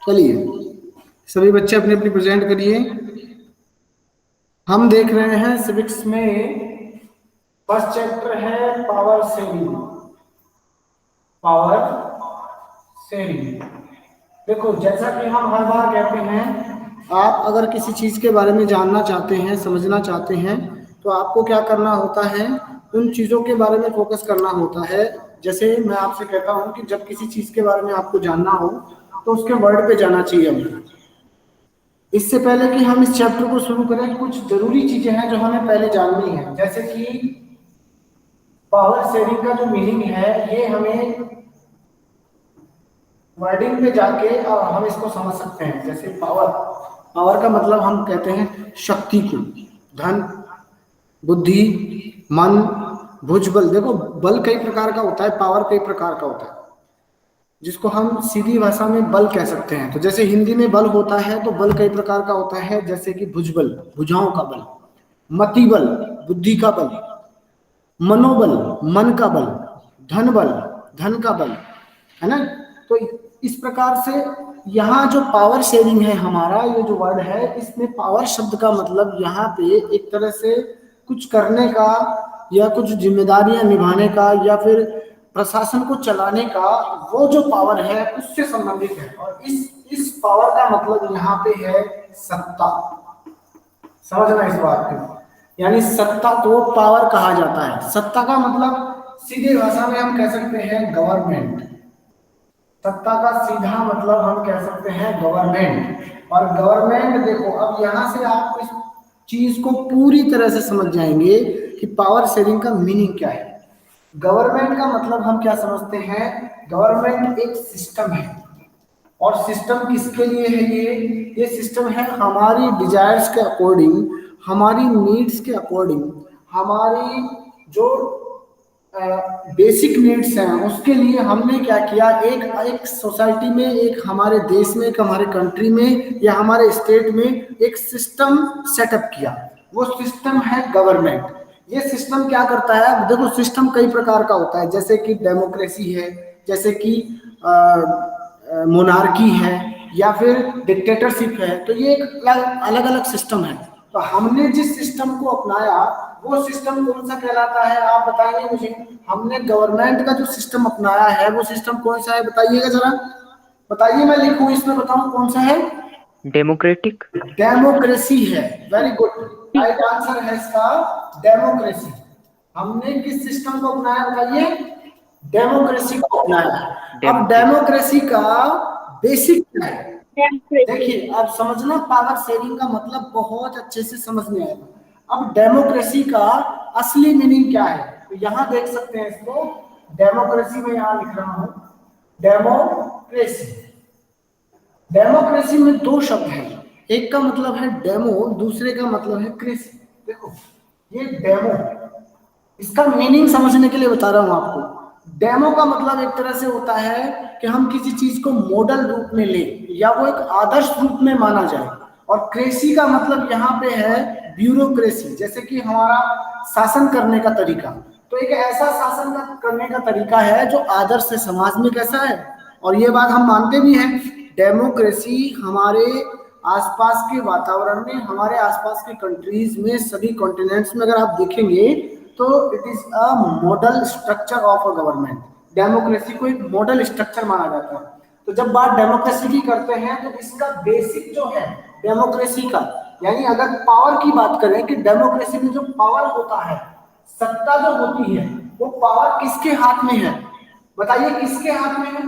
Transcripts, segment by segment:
चलिए सभी बच्चे अपने अपनी प्रेजेंट करिए। हम देख रहे हैं सिविक्स में फर्स्ट चैप्टर है पावर शेयरिंग। पावर शेयरिंग देखो, जैसा कि हम हर बार कहते हैं, आप अगर किसी चीज के बारे में जानना चाहते हैं, समझना चाहते हैं, तो आपको क्या करना होता है, उन चीजों के बारे में फोकस करना होता है। जैसे मैं आपसे कहता हूं कि जब किसी चीज के बारे में आपको जानना हो तो उसके वर्ड पे जाना चाहिए हमें। इससे पहले कि हम इस चैप्टर को शुरू करें, कुछ जरूरी चीजें हैं जो हमें पहले जाननी है। जैसे कि पावर शेयरिंग का जो मीनिंग है, ये हमें वर्डिंग पे जाके हम इसको समझ सकते हैं। जैसे पावर, पावर का मतलब हम कहते हैं शक्ति को, धन, बुद्धि, मन, भुजबल। देखो बल कई प्रकार का होता है, पावर कई प्रकार का होता है, जिसको हम सीधी भाषा में बल कह सकते हैं। तो जैसे हिंदी में बल होता है, तो बल कई प्रकार का होता है, जैसे कि भुजबल, भुजाओं का बल, मति बल, बुद्धि का बल, मनोबल, मन का बल, धन बल, धन का बल, है ना। तो इस प्रकार से यहाँ जो पावर शेयरिंग है, हमारा ये जो वर्ड है, इसमें पावर शब्द का मतलब यहाँ पे एक तरह से कुछ करने का या कुछ जिम्मेदारियां निभाने का या फिर प्रशासन को चलाने का, वो जो पावर है उससे संबंधित है। और इस पावर का मतलब यहाँ पे है सत्ता। समझना इस बात को, यानी सत्ता को पावर कहा जाता है। सत्ता का मतलब सीधे भाषा में हम कह सकते हैं गवर्नमेंट। सत्ता का सीधा मतलब हम कह सकते हैं गवर्नमेंट। और गवर्नमेंट देखो, अब यहां से आप इस चीज को पूरी तरह से समझ जाएंगे कि पावर शेयरिंग का मीनिंग क्या है। गवर्नमेंट का मतलब हम क्या समझते हैं, गवर्नमेंट एक सिस्टम है। और सिस्टम किसके लिए है, ये सिस्टम है हमारी डिजायर्स के अकॉर्डिंग, हमारी नीड्स के अकॉर्डिंग, हमारी जो बेसिक नीड्स हैं उसके लिए हमने क्या किया, एक सोसाइटी में, एक हमारे देश में, एक हमारे कंट्री में या हमारे स्टेट में एक सिस्टम सेटअप किया। वो सिस्टम है गवर्नमेंट। ये सिस्टम क्या करता है, देखो सिस्टम कई प्रकार का होता है, जैसे कि डेमोक्रेसी है, जैसे कि मोनार्की है, या फिर डिक्टेटरशिप है। तो ये एक अलग अलग सिस्टम है। तो हमने जिस सिस्टम को अपनाया, वो सिस्टम कौन सा कहलाता है, आप बताइए मुझे। हमने गवर्नमेंट का जो सिस्टम अपनाया है, वो सिस्टम कौन सा है, बताइएगा जरा, बताइए। मैं लिखूं इसमें, बताऊं कौन सा है। डेमोक्रेटिक, डेमोक्रेसी है। वेरी गुड, राइट आंसर है इसका डेमोक्रेसी। हमने किस सिस्टम को अपनाया, बताइए। डेमोक्रेसी को अपनाया। अब डेमोक्रेसी का बेसिक क्या है, देखिए अब समझना, पावर शेयरिंग का मतलब बहुत अच्छे से समझ में आएगा। अब डेमोक्रेसी का असली मीनिंग क्या है, तो यहां देख सकते हैं इसको। डेमोक्रेसी में यहां लिख रहा हूं, डेमोक्रेसी। डेमोक्रेसी में दो शब्द हैं, एक का मतलब है डेमो, दूसरे का मतलब है क्रेसी। देखो ये डेमो, इसका मीनिंग समझने के लिए बता रहा हूं आपको। डेमो का मतलब एक तरह से होता है कि हम किसी चीज को मॉडल रूप में लें या वो एक आदर्श रूप में माना जाए। और क्रेसी का मतलब यहाँ पे है ब्यूरोक्रेसी, जैसे कि हमारा शासन करने का तरीका। तो एक ऐसा शासन करने का तरीका है जो आदर्श से समाज में कैसा है, और ये बात हम मानते भी हैं। डेमोक्रेसी हमारे आसपास के वातावरण में, हमारे आसपास के कंट्रीज में, सभी कॉन्टिनेंट्स में अगर आप देखेंगे तो it is a model structure of a government. Democracy को एक मॉडल स्ट्रक्चर माना जाता है। तो जब बात डेमोक्रेसी की करते हैं, तो इसका बेसिक जो है डेमोक्रेसी का, यानी अगर पावर की बात करें कि डेमोक्रेसी में जो पावर होता है, सत्ता जो होती है, वो पावर किसके हाथ में है, बताइए किसके हाथ में है,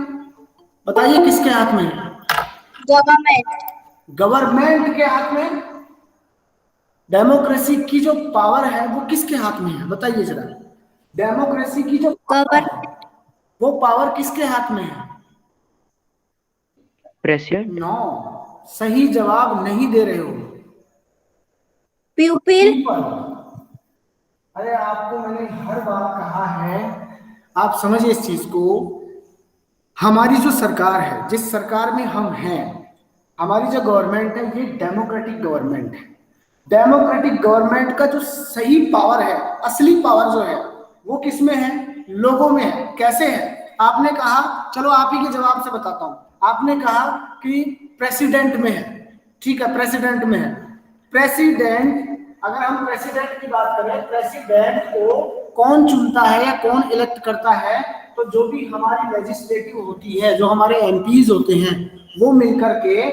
बताइए किसके हाथ में है। गवर्नमेंट, गवर्नमेंट के हाथ में। डेमोक्रेसी की जो पावर है वो किसके हाथ में है, बताइए जरा। डेमोक्रेसी की जो पावर है, वो पावर किसके हाथ में है। प्रेसिडेंट। नो, सही जवाब नहीं दे रहे हो। पीपल। अरे आपको मैंने हर बार कहा है, आप समझिए इस चीज को। हमारी जो सरकार है, जिस सरकार में हम हैं, हमारी जो गवर्नमेंट है, ये डेमोक्रेटिक गवर्नमेंट है। डेमोक्रेटिक गवर्नमेंट का जो सही पावर है, असली पावर जो है, वो किस में है, लोगों में है। कैसे है, आपने कहा चलो आप ही के जवाब से बताता हूं। आपने कहा कि प्रेसिडेंट में है, ठीक है, प्रेसिडेंट में है। प्रेसिडेंट, अगर हम प्रेसिडेंट की बात करें, प्रेसिडेंट को कौन चुनता है या कौन इलेक्ट करता है? तो जो भी हमारी लेजिस्लेटिव होती है, जो हमारे एमपीज होते हैं, वो मिलकर के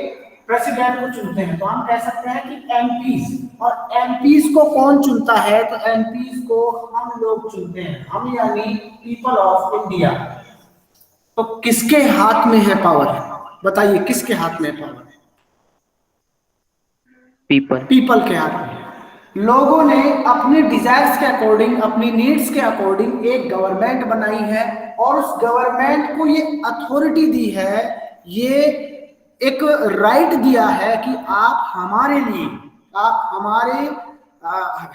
प्रेसिडेंट को चुनते हैं। तो हम कह सकते हैं कि एमपीज, और एमपीज को कौन चुनता है? तो एमपीज को हम लोग चुनते हैं, हम यानी पीपल ऑफ इंडिया। तो किसके हाथ में है पावर? बताइए किसके हाथ में है पावर? पीपल के हाथ में। लोगों ने अपने डिजायर्स के अकॉर्डिंग, अपनी नीड्स के अकॉर्डिंग एक गवर्नमेंट बनाई है, और उस गवर्नमेंट को ये अथॉरिटी दी है, ये एक राइट दिया है कि आप हमारे लिए, आप हमारे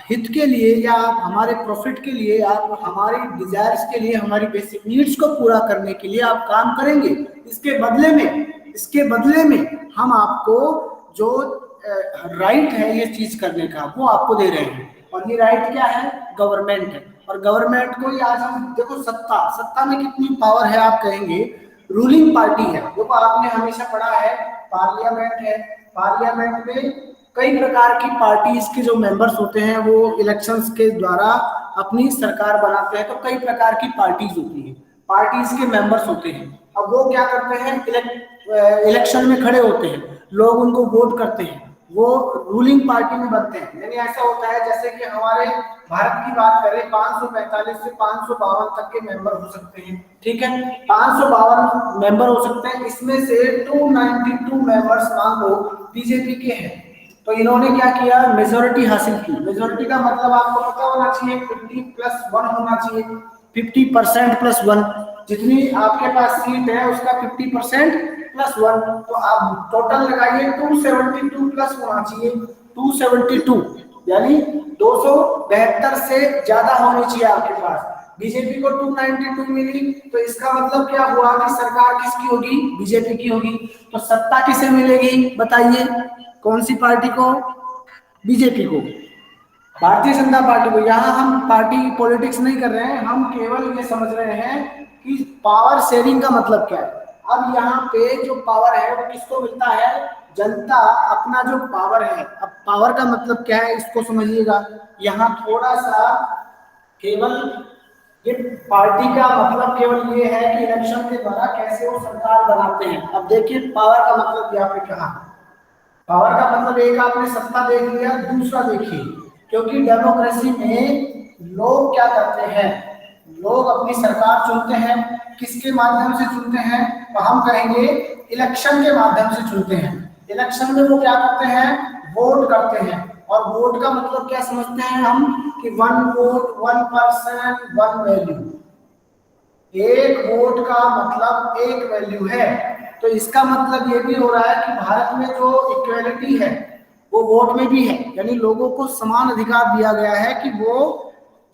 हित के लिए, या आप हमारे प्रॉफिट के लिए, आप हमारी डिजायर्स के लिए, हमारी बेसिक नीड्स को पूरा करने के लिए आप काम करेंगे। इसके बदले में हम आपको जो राइट है ये चीज करने का, वो आपको दे रहे हैं। और ये राइट क्या है? गवर्नमेंट है। और गवर्नमेंट को ही आज हम देखो, सत्ता में कितनी पावर है आप कहेंगे? रूलिंग पार्टी है। देखो आपने हमेशा पढ़ा है, पार्लियामेंट है, पार्लियामेंट में कई प्रकार की पार्टीज के जो मेंबर्स होते हैं वो इलेक्शंस के द्वारा अपनी सरकार बनाते हैं। तो कई प्रकार की पार्टीज होती हैं, पार्टीज के मेंबर्स होते हैं। अब वो क्या करते हैं? इलेक्शन में खड़े होते हैं, लोग उनको वोट करते हैं, वो रूलिंग पार्टी में बनते हैं। यानी ऐसा होता है जैसे कि हमारे भारत की बात करें, 545 से 552 तक के मेंबर हो सकते हैं, ठीक है, 552 मेंबर हो सकते हैं। इसमें से 292 मेंबर्स मान लो बीजेपी के हैं। तो इन्होंने क्या किया? मेजोरिटी हासिल की। मेजोरिटी का मतलब आपको पता होना चाहिए, 50+1 होना चाहिए, 50% +1। जितनी आपके पास सीट है उसका 50% +1। तो आप टोटल लगाइए, 272 प्लस होना चाहिए, 272, यानी 272 से ज्यादा होनी चाहिए आपके पास। बीजेपी को 292 मिली, तो इसका मतलब क्या हुआ कि सरकार किसकी होगी? बीजेपी की होगी। तो सत्ता किसे मिलेगी? बताइए, कौन सी पार्टी को? बीजेपी को, भारतीय जनता पार्टी को। यहाँ हम पार्टी पॉलिटिक्स नहीं कर रहे हैं, हम केवल ये समझ रहे हैं कि पावर शेयरिंग का मतलब क्या है। अब यहाँ पे जो पावर है वो किसको मिलता है? जनता अपना जो पावर है, अब पावर का मतलब क्या है इसको समझिएगा। यहाँ थोड़ा सा केवल ये पार्टी का मतलब केवल ये है कि इलेक्शन के द्वारा कैसे वो सरकार बनाते हैं। अब देखिए पावर का मतलब यहाँ पे कहा, पावर का मतलब एक आपने सत्ता देख लिया, दूसरा देखिए, क्योंकि डेमोक्रेसी में लोग क्या करते हैं? लोग अपनी सरकार चुनते हैं, किसके माध्यम से चुनते हैं? तो हम कहेंगे इलेक्शन के माध्यम से चुनते हैं। इलेक्शन में वो क्या करते हैं? वोट करते हैं। और वोट का मतलब क्या समझते हैं हम? कि 1 वोट 1 पर्सन 1 वैल्यू। एक वोट का मतलब एक वैल्यू है। तो इसका मतलब ये भी हो रहा है कि भारत में जो इक्वेलिटी है वो वोट में भी है, यानी लोगों को समान अधिकार दिया गया है कि वो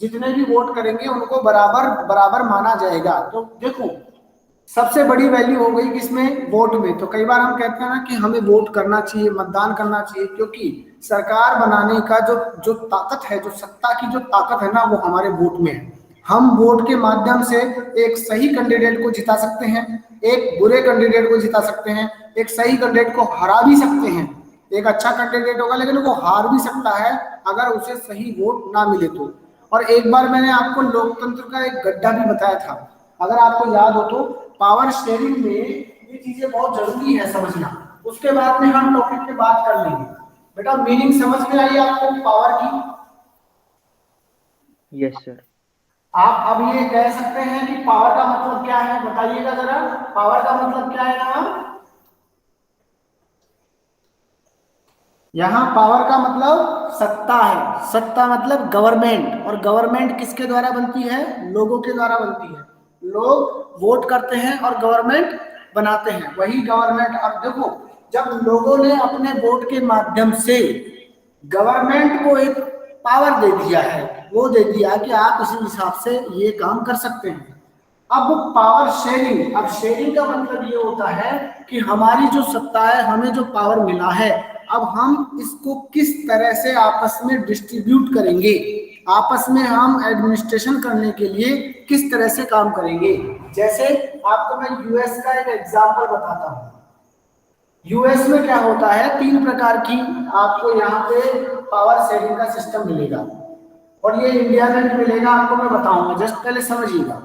जितने भी वोट करेंगे उनको बराबर बराबर माना जाएगा। तो देखो सबसे बड़ी वैल्यू हो गई किसमें? वोट में। तो कई बार हम कहते हैं ना कि हमें वोट करना चाहिए, मतदान करना चाहिए, क्योंकि सरकार बनाने का जो जो ताकत है, जो सत्ता की जो ताकत है ना, वो हमारे वोट में है। हम वोट के माध्यम से एक सही कैंडिडेट को जिता सकते हैं, एक बुरे कैंडिडेट को जिता सकते हैं, एक सही कैंडिडेट को हरा भी सकते हैं। एक अच्छा कैंडिडेट होगा लेकिन वो हार भी सकता है अगर उसे सही वोट ना मिले तो। और एक बार मैंने आपको लोकतंत्र का एक गड्ढा भी बताया था, अगर आपको याद हो तो। पावर शेयरिंग में ये चीजें बहुत जरूरी है समझना, उसके बाद में हम टॉपिक पे बात कर लेंगे। बेटा मीनिंग समझ में आई आपको पावर की? Yes sir. आप अब ये कह सकते हैं कि पावर का मतलब क्या है? बताइएगा जरा, पावर का मतलब क्या है ना? यहाँ पावर का मतलब सत्ता है, सत्ता मतलब गवर्नमेंट, और गवर्नमेंट किसके द्वारा बनती है? लोगों के द्वारा बनती है। लोग वोट करते हैं और गवर्नमेंट बनाते हैं, वही गवर्नमेंट। अब देखो, जब लोगों ने अपने वोट के माध्यम से गवर्नमेंट को एक पावर दे दिया है, वो दे दिया कि आप इसी हिसाब से ये काम कर सकते हैं। अब पावर शेयरिंग, अब शेयरिंग का मतलब ये होता है कि हमारी जो सत्ता है, हमें जो पावर मिला है, अब हम इसको किस तरह से आपस में डिस्ट्रीब्यूट करेंगे। आपस में हम एडमिनिस्ट्रेशन करने के लिए किस तरह से काम करेंगे। जैसे आपको मैं यूएस का एक एग्जांपल बताता हूँ। यूएस में क्या होता है, 3 प्रकार की आपको यहाँ पे पावर शेयरिंग का सिस्टम मिलेगा, और ये इंडिया में भी मिलेगा, आपको मैं बताऊंगा, जस्ट पहले समझिएगा।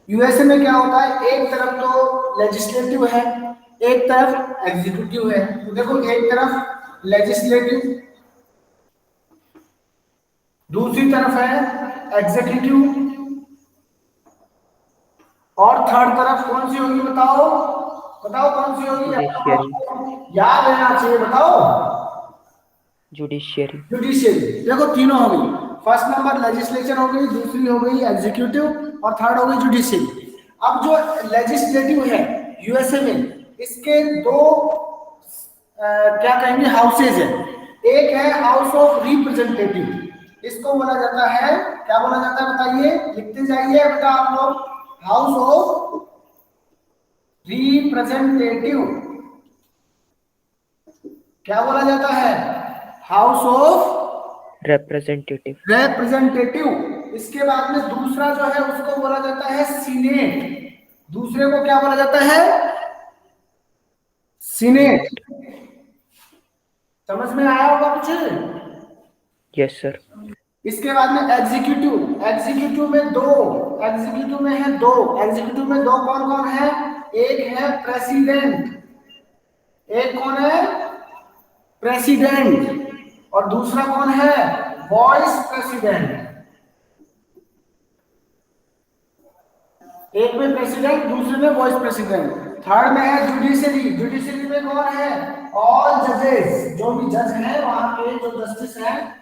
यूएसए में क्या होता है, एक तरफ तो लेजिस्लेटिव है, एक तरफ एग्जीक्यूटिव है। तो देखो, एक तरफ लेजिस्लेटिव, दूसरी तरफ है एग्जीक्यूटिव, और थर्ड तरफ कौन सी होगी, बताओ बताओ कौन सी होगी, याद रहना चाहिए, बताओ। जुडिशियरी। जुडिशियरी। देखो तीनों हो गई, फर्स्ट नंबर लेजिस्लेचर हो गई, दूसरी हो गई एग्जीक्यूटिव, और थर्ड हो गई जुडिशियरी। अब जो लेजिस्लेटिव है यूएसए में, इसके दो क्या कहेंगे हाउसेज है। एक है हाउस ऑफ रिप्रेजेंटेटिव, इसको बोला जाता है, क्या बोला जाता है बताइए, लिखते जाइए बेटा आप लोग, हाउस ऑफ रिप्रेजेंटेटिव। क्या बोला जाता है, हाउस ऑफ रिप्रेजेंटेटिव। इसके बाद में दूसरा जो है उसको बोला जाता है सीनेट। दूसरे को क्या बोला जाता है, सीनेट। समझ में आया होगा कुछ? Yes sir. इसके बाद में एग्जीक्यूटिव। एग्जीक्यूटिव में दो, एग्जीक्यूटिव में है दो, एग्जीक्यूटिव में दो कौन कौन है, एक है प्रेसिडेंट, एक कौन है प्रेसिडेंट, और दूसरा कौन है वाइस प्रेसिडेंट। एक में प्रेसिडेंट, दूसरे में वाइस प्रेसिडेंट। थर्ड में है जुडिशरी। जुडिशरी में कौन है, ऑल जजेस, जो भी जज है वहां के जो जस्टिस है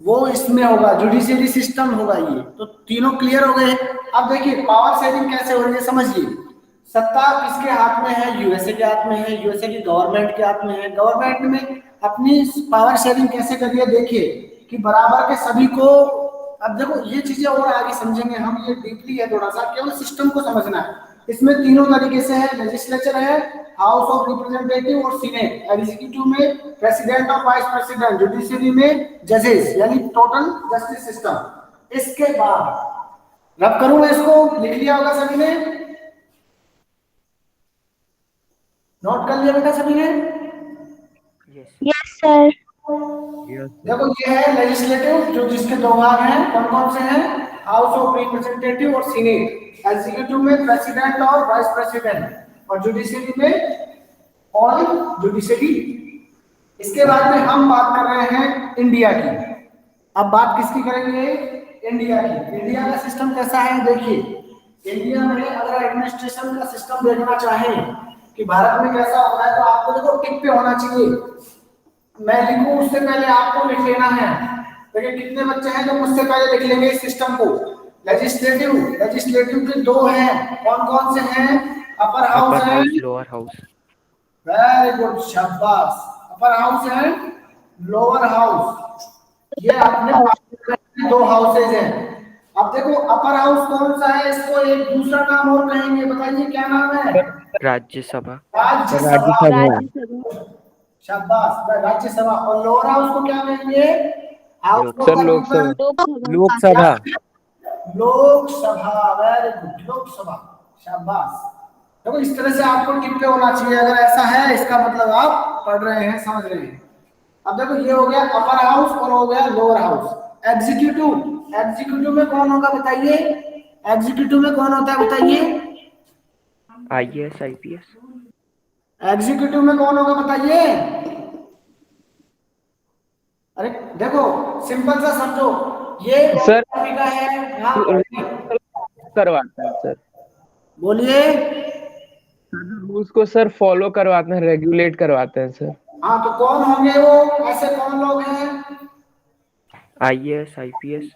वो इसमें होगा, जुडिशियरी सिस्टम होगा ये। तो तीनों क्लियर हो गए। अब देखिए पावर शेयरिंग कैसे हो रही है, समझिए। सत्ता किसके हाथ में है, यूएसए के हाथ में है, यूएसए की गवर्नमेंट के हाथ में है। गवर्नमेंट में अपनी पावर शेयरिंग कैसे कर रही है, देखिए कि बराबर के सभी को। अब देखो ये चीजें और आगे समझेंगे हम, ये डीपली है थोड़ा सा, केवल सिस्टम को समझना है। इसमें तीनों तरीके से है, लेजिस्लेचर है, हाउस ऑफ रिप्रेजेंटेटिव और सीनेट, एग्जीक्यूटिव में प्रेसिडेंट और वाइस प्रेसिडेंट, जुडिशरी में जजेस, यानी टोटल जस्टिस सिस्टम। इसके बाद रब करूंगा, इसको लिख लिया होगा सभी ने, नोट कर लिया बेटा सभी ने? Yes sir. देखो ये है लेजिस्लेटिव, जो जिसके दो भाग हैं, कौन कौन से हैं, हाउस ऑफ रिप्रेजेंटेटिव और सीनेट। एग्जीक्यूटिव में प्रेसिडेंट और वाइस प्रेसिडेंट, और जुडिशरी में ऑल जुडिशरी। इसके बाद में हम बात कर रहे हैं इंडिया की। अब बात किसकी करेंगे, इंडिया की। इंडिया का सिस्टम कैसा है, देखिए इंडिया में अगर एडमिनिस्ट्रेशन का सिस्टम देखना चाहें कि भारत में कैसा होता है, तो आपको देखो टिक पे होना चाहिए। मैं लिखूं उससे पहले आपको लिख लेना है। देखिए कितने बच्चे हैं जो मुझसे पहले लिख लेंगे इस सिस्टम को। लेजिस्लेटिव, लेजिस्लेटिव के दो हैं, कौन कौन से हैं, अपर हाउस है, लोअर हाउस। वेरी गुड, शाबाश। अपर हाउस है, लोअर हाउस, ये अपने दो हाउसेज हैं। अब देखो अपर हाउस कौन सा है, इसको एक दूसरा नाम और कहेंगे, बताइए क्या नाम है, राज्यसभा। राज्यसभा। शाबाश, राज्यसभा। और लोअर हाउस को क्या कहेंगे, लोकसभा। लोकसभा, वेरी गुड, लोकसभा, शाबाश। देखो इस तरह से आपको टिक पे होना चाहिए, अगर ऐसा है इसका मतलब आप पढ़ रहे हैं, समझ रहे हैं। अब देखो ये हो गया अपर हाउस और हो गया लोअर हाउस। एग्जीक्यूटिव, एग्जीक्यूटिव में कौन होगा बताइए, एग्जीक्यूटिव में कौन होता है बताइए, आईएएस आईपीएस। एग्जीक्यूटिव में कौन होगा बताइए। अरे देखो सिंपल सा समझो, ये सर का है, हाँ करवाते हैं सर, बोलिए। रूल्स को सर फॉलो करवाते हैं, रेगुलेट करवाते हैं सर। हाँ तो कौन होंगे वो, ऐसे कौन लोग हैं, आईएएस आईपीएस।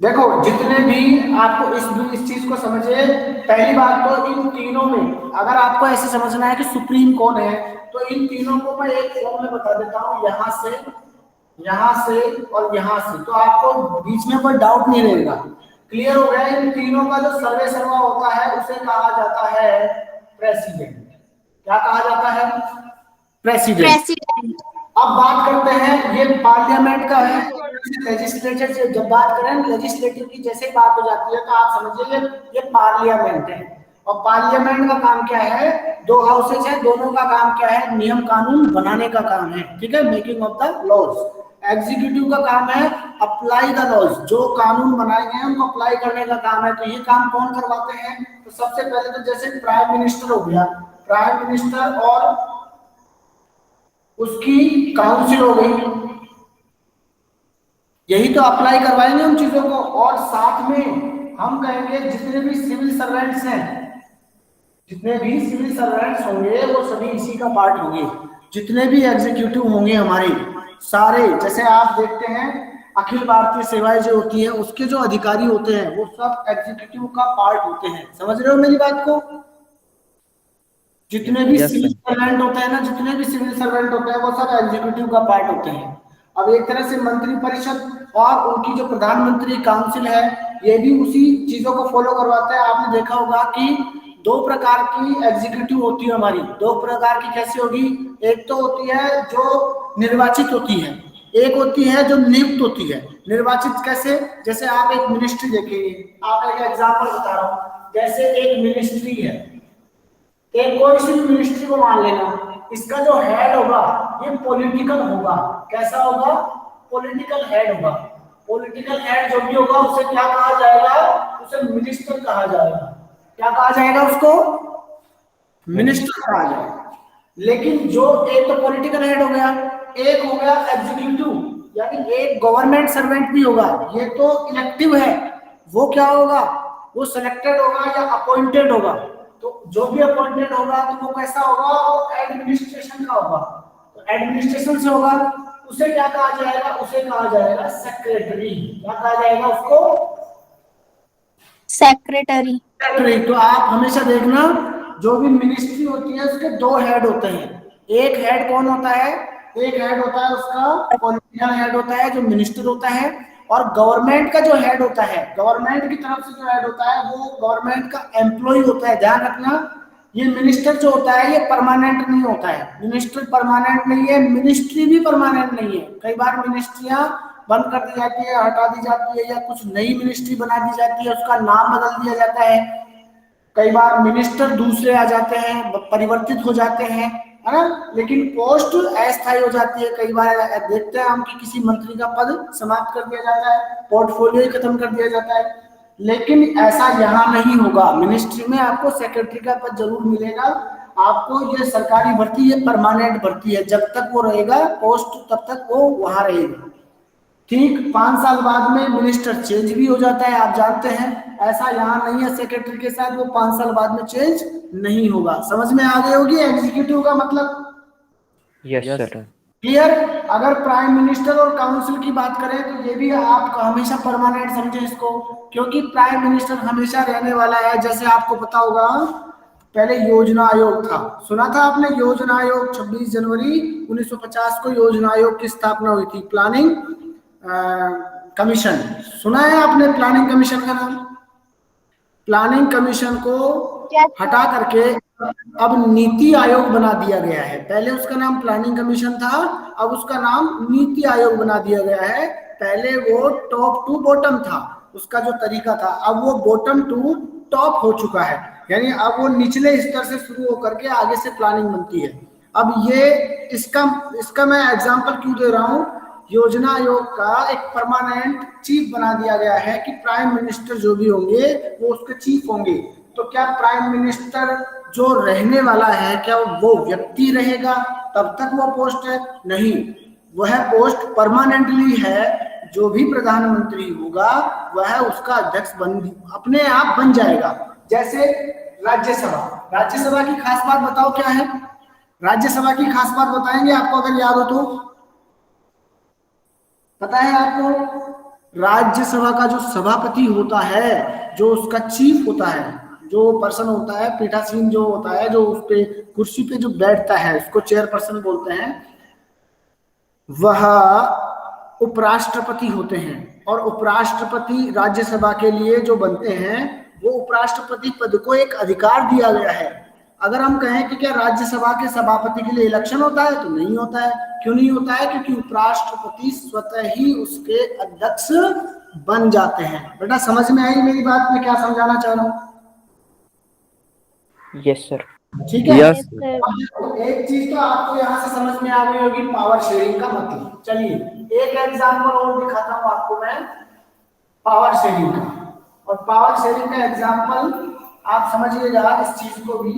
देखो जितने भी आपको इस चीज को समझिए। पहली बात तो इन तीनों में अगर आपको ऐसे समझना है कि सुप्रीम कौन है, तो इन तीनों को मैं एक फॉर्म में बता देता हूँ, यहाँ से और यहाँ से, तो आपको बीच में कोई डाउट नहीं रहेगा। क्लियर हो गया। इन तीनों का जो सर्वे सर्वा होता है उसे कहा जाता है प्रेसिडेंट। क्या कहा जाता है, प्रेसिडेंट। प्रेसिडेंट। अब बात करते हैं, ये पार्लियामेंट का है, लेजिस्लेचर से जब बात करें लेजिस्लेटिव की जैसे ही बात हो जाती है तो आप समझिए ये पार्लियामेंट है। और पार्लियामेंट का काम क्या है, दो हाउसेज है, दोनों का काम क्या है, नियम कानून बनाने का काम है, ठीक है, making of the laws. Executive का काम है अप्लाई द लॉज, जो कानून बनाए गए हैं उनको अप्लाई करने का काम है। तो ये काम कौन करवाते हैं, तो सबसे पहले तो जैसे प्राइम मिनिस्टर हो गया, प्राइम मिनिस्टर और उसकी काउंसिल हो गई, यही तो अप्लाई करवाएंगे उन चीजों को। और साथ में हम कहेंगे जितने भी सिविल सर्वेंट्स हैं, जितने भी सिविल सर्वेंट्स होंगे वो सभी इसी का पार्ट होंगे। जितने भी एग्जीक्यूटिव होंगे हमारे सारे, जैसे आप देखते हैं अखिल भारतीय सेवाएं जो होती है उसके जो अधिकारी होते हैं वो सब एग्जीक्यूटिव का पार्ट होते हैं। समझ रहे हो मेरी बात को? जितने भी सिविल सर्वेंट होते हैं ना, जितने भी सिविल सर्वेंट होते हैं वो सब एग्जीक्यूटिव का पार्ट होते हैं। अब एक तरह से मंत्रिपरिषद और उनकी जो प्रधानमंत्री काउंसिल है ये भी उसी चीजों को फॉलो करवाता है। आपने देखा होगा कि दो प्रकार की एग्जीक्यूटिव होती है हमारी, दो प्रकार की कैसी होगी, एक तो होती है जो निर्वाचित होती है, एक होती है जो नियुक्त होती है। निर्वाचित कैसे, जैसे आप एक मिनिस्ट्री देखेंगे, आप एक एग्जांपल बता रहा हूँ, जैसे एक मिनिस्ट्री है, एक कोई सी मिनिस्ट्री को मान लेना, इसका जो हेड होगा ये पॉलिटिकल होगा। कैसा होगा, पॉलिटिकल हेड होगा। पॉलिटिकल हेड जो भी होगा उसे क्या कहा जाएगा, उसे मिनिस्टर कहा जाएगा। क्या कहा जाएगा उसको, मिनिस्टर कहा जाएगा। लेकिन जो एक तो पॉलिटिकल हेड हो गया, एक हो गया एग्जीक्यूटिव, यानी एक गवर्नमेंट सर्वेंट भी होगा, ये तो इलेक्टिव है, वो क्या होगा, वो सिलेक्टेड होगा या अपॉइंटेड होगा। तो जो भी अपॉइंटेड होगा तो वो कैसा होगा, वो एडमिनिस्ट्रेशन का होगा। तो एडमिनिस्ट्रेशन से होगा, उसे क्या कहा जाएगा, उसे कहा जाएगा सेक्रेटरी। क्या कहा जाएगा उसको, सेक्रेटरी। सेक्रेटरी। तो आप हमेशा देखना जो भी मिनिस्ट्री होती है उसके दो हेड होते हैं। एक हेड कौन होता है, एक हेड होता है उसका पॉलिटिकल हेड होता है जो मिनिस्टर होता है, और गवर्नमेंट का जो हेड होता है, गवर्नमेंट की तरफ से जो हेड होता है वो गवर्नमेंट का एम्प्लॉय होता है। ध्यान रखना, ये मिनिस्टर जो होता है ये परमानेंट नहीं होता है, मिनिस्टर परमानेंट नहीं है, मिनिस्ट्री भी परमानेंट नहीं है। कई बार मिनिस्ट्रियां बंद कर दी जाती है, हटा दी जाती है, या कुछ नई मिनिस्ट्री बना दी जाती है, उसका नाम बदल दिया जाता है। कई बार मिनिस्टर दूसरे आ जाते हैं, परिवर्तित हो जाते हैं, है ना, लेकिन पोस्ट अस्थायी हो जाती है। कई बार देखते हैं हम कि किसी मंत्री का पद समाप्त कर दिया जाता है, पोर्टफोलियो ही खत्म कर दिया जाता है। लेकिन ऐसा यहाँ नहीं होगा, मिनिस्ट्री में आपको सेक्रेटरी का पद जरूर मिलेगा आपको। ये सरकारी भर्ती, ये परमानेंट भर्ती है, जब तक वो रहेगा पोस्ट तब तक वो वहां रहेगा। ठीक 5 साल बाद में मिनिस्टर चेंज भी हो जाता है, आप जानते हैं, ऐसा यहाँ नहीं है सेक्रेटरी के साथ, वो 5 साल बाद में चेंज नहीं होगा। समझ में आ गई होगी एग्जीक्यूटिव का मतलब? Yes sir. क्लियर? अगर प्राइम मिनिस्टर और काउंसिल की बात करें तो ये भी आप हमेशा परमानेंट समझे इसको, क्योंकि प्राइम मिनिस्टर हमेशा रहने वाला है। जैसे आपको पता होगा पहले योजना आयोग था, सुना था आपने, योजना आयोग 26 जनवरी 1950 को योजना आयोग की स्थापना हुई थी, प्लानिंग कमीशन। सुना है आपने प्लानिंग कमीशन का नाम? प्लानिंग कमीशन को हटा करके अब नीति आयोग बना दिया गया है। पहले उसका नाम प्लानिंग कमीशन था, अब उसका नाम नीति आयोग बना दिया गया है। पहले वो टॉप टू बॉटम था, उसका जो तरीका था, अब वो बॉटम टू टॉप हो चुका है, यानी अब वो निचले स्तर से शुरू होकर के आगे से प्लानिंग बनती है। अब ये इसका मैं एग्जांपल क्यों दे रहा हूं, योजना आयोग का एक परमानेंट चीफ बना दिया गया है कि प्राइम मिनिस्टर जो भी होंगे वो उसके चीफ होंगे। तो क्या प्राइम मिनिस्टर जो रहने वाला है, क्या वो व्यक्ति रहेगा तब तक वो पोस्ट है? नहीं, वह पोस्ट परमानेंटली है। जो भी प्रधानमंत्री होगा वह उसका अध्यक्ष अपने आप बन जाएगा। जैसे राज्यसभा, राज्यसभा की खास बात बताओ क्या है? राज्यसभा की खास बात बताएंगे आपको, अगर याद हो तो पता है आपको? राज्यसभा का जो सभापति होता है, जो उसका चीफ होता है, जो पर्सन होता है, पीठासीन जो होता है, जो उस पे कुर्सी पे जो बैठता है उसको चेयरपर्सन बोलते हैं, वह उपराष्ट्रपति होते हैं। और उपराष्ट्रपति राज्यसभा के लिए जो बनते हैं वो उपराष्ट्रपति पद को एक अधिकार दिया गया है। अगर हम कहें कि क्या राज्यसभा के सभापति के लिए इलेक्शन होता है, तो नहीं होता है। क्यों नहीं होता है? क्योंकि उपराष्ट्रपति स्वतः ही उसके अध्यक्ष बन जाते हैं। बेटा समझ में आई मेरी बात, मैं क्या समझाना चाह रहा हूँ? Yes sir. ठीक है। यस एक चीज तो आपको यहाँ से समझ में आ गई होगी, पावर शेयरिंग का मतलब। चलिए एक एग्जांपल और दिखाता हूँ आपको मैं पावर शेयरिंग का। और पावर शेयरिंग का एग्जांपल आप समझिएगा इस चीज को भी।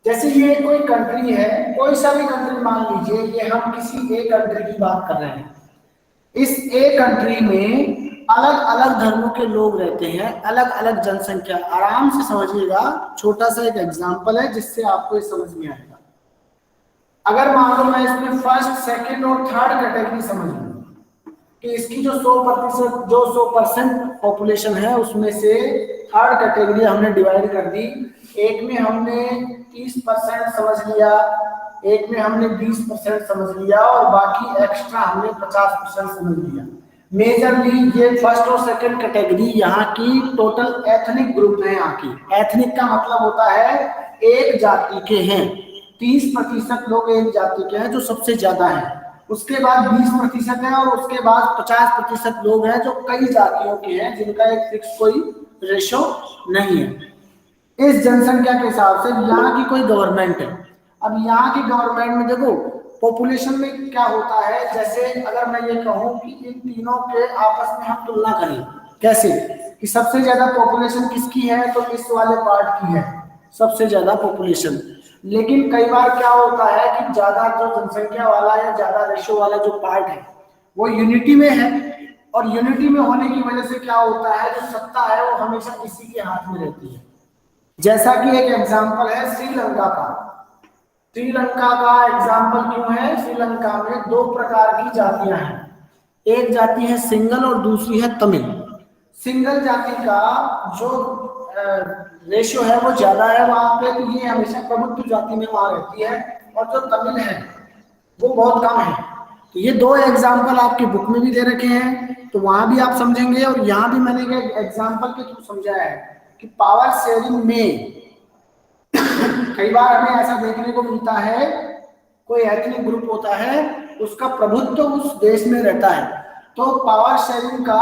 जैसे ये कोई कंट्री है, कोई सा भी कंट्री मान लीजिए, ये हम किसी एक कंट्री की बात कर रहे हैं। इस एक कंट्री में अलग अलग धर्मों के लोग रहते हैं, अलग अलग जनसंख्या। आराम से समझिएगा, छोटा सा एक एग्जांपल है जिससे आपको ये समझ में आएगा। अगर मान लो मैं इसमें फर्स्ट, सेकंड और थर्ड कैटेगरी समझ लूं कि इसकी जो 100% पॉपुलेशन है उसमें से थर्ड कैटेगरी हमने डिवाइड कर दी। एक में हमने 30% समझ लिया, एक में हमने 20% समझ लिया और बाकी एक्स्ट्रा हमने 50% समझ लिया। मेजरली ये फर्स्ट और सेकंड कैटेगरी यहाँ की टोटल एथनिक ग्रुप है। यहाँ की एथनिक का मतलब होता है एक जाति के हैं। 30% लोग एक जाति के हैं जो सबसे ज्यादा है, उसके बाद 20% है और उसके बाद 50% लोग हैं जो कई जातियों के हैं जिनका एक फिक्स कोई रेशो नहीं है। इस जनसंख्या के हिसाब से यहाँ की कोई गवर्नमेंट है। अब यहाँ की गवर्नमेंट में देखो पॉपुलेशन में क्या होता है, जैसे अगर मैं ये कहूँ कि इन तीनों के आपस में हम तुलना करें, कैसे कि सबसे ज्यादा पॉपुलेशन किसकी है, तो इस वाले पार्ट की है सबसे ज्यादा पॉपुलेशन। लेकिन कई बार क्या होता है कि ज्यादा जो जनसंख्या वाला या ज्यादा रेशो वाला जो पार्ट है वो यूनिटी में है, और यूनिटी में होने की वजह से क्या होता है, जो सत्ता है वो हमेशा इसी के हाथ में रहती है। जैसा कि एक एग्जांपल है श्रीलंका का। श्रीलंका का एग्जांपल क्यों है? श्रीलंका में दो प्रकार की जातियां हैं, एक जाति है सिंगल और दूसरी है तमिल। सिंगल जाति का जो रेशियो है वो ज्यादा है वहां पे, तो ये हमेशा प्रभुत्व जाति में वहां रहती है, और जो तमिल है वो बहुत कम है। तो ये दो एग्जांपल आपकी बुक में भी दे रखे हैं, तो वहां भी आप समझेंगे, और यहाँ भी मैंने एक एग्जांपल के थ्रू समझाया है कि पावर शेयरिंग में कई बार हमें ऐसा देखने को मिलता है, कोई एथनिक ग्रुप होता है उसका प्रभुत्व उस देश में रहता है, तो पावर शेयरिंग का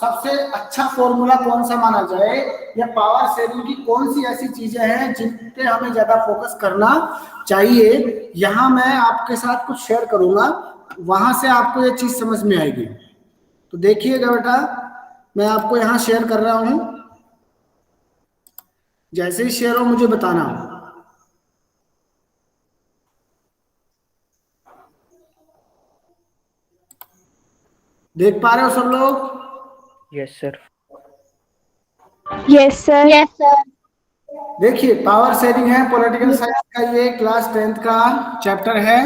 सबसे अच्छा फॉर्मूला कौन सा माना जाए, या पावर शेयरिंग की कौन सी ऐसी चीजें हैं जिन पे हमें ज्यादा फोकस करना चाहिए, यहाँ मैं आपके साथ कुछ शेयर करूंगा, वहां से आपको ये चीज समझ में आएगी। तो देखिएगा बेटा, मैं आपको यहाँ शेयर कर रहा हूं, जैसे ही शेयर हो मुझे बताना। देख पा रहे हो सब लोग? Yes sir. Yes sir. Yes sir. देखिए पावर शेयरिंग है, पॉलिटिकल साइंस का ये क्लास 10th का चैप्टर है।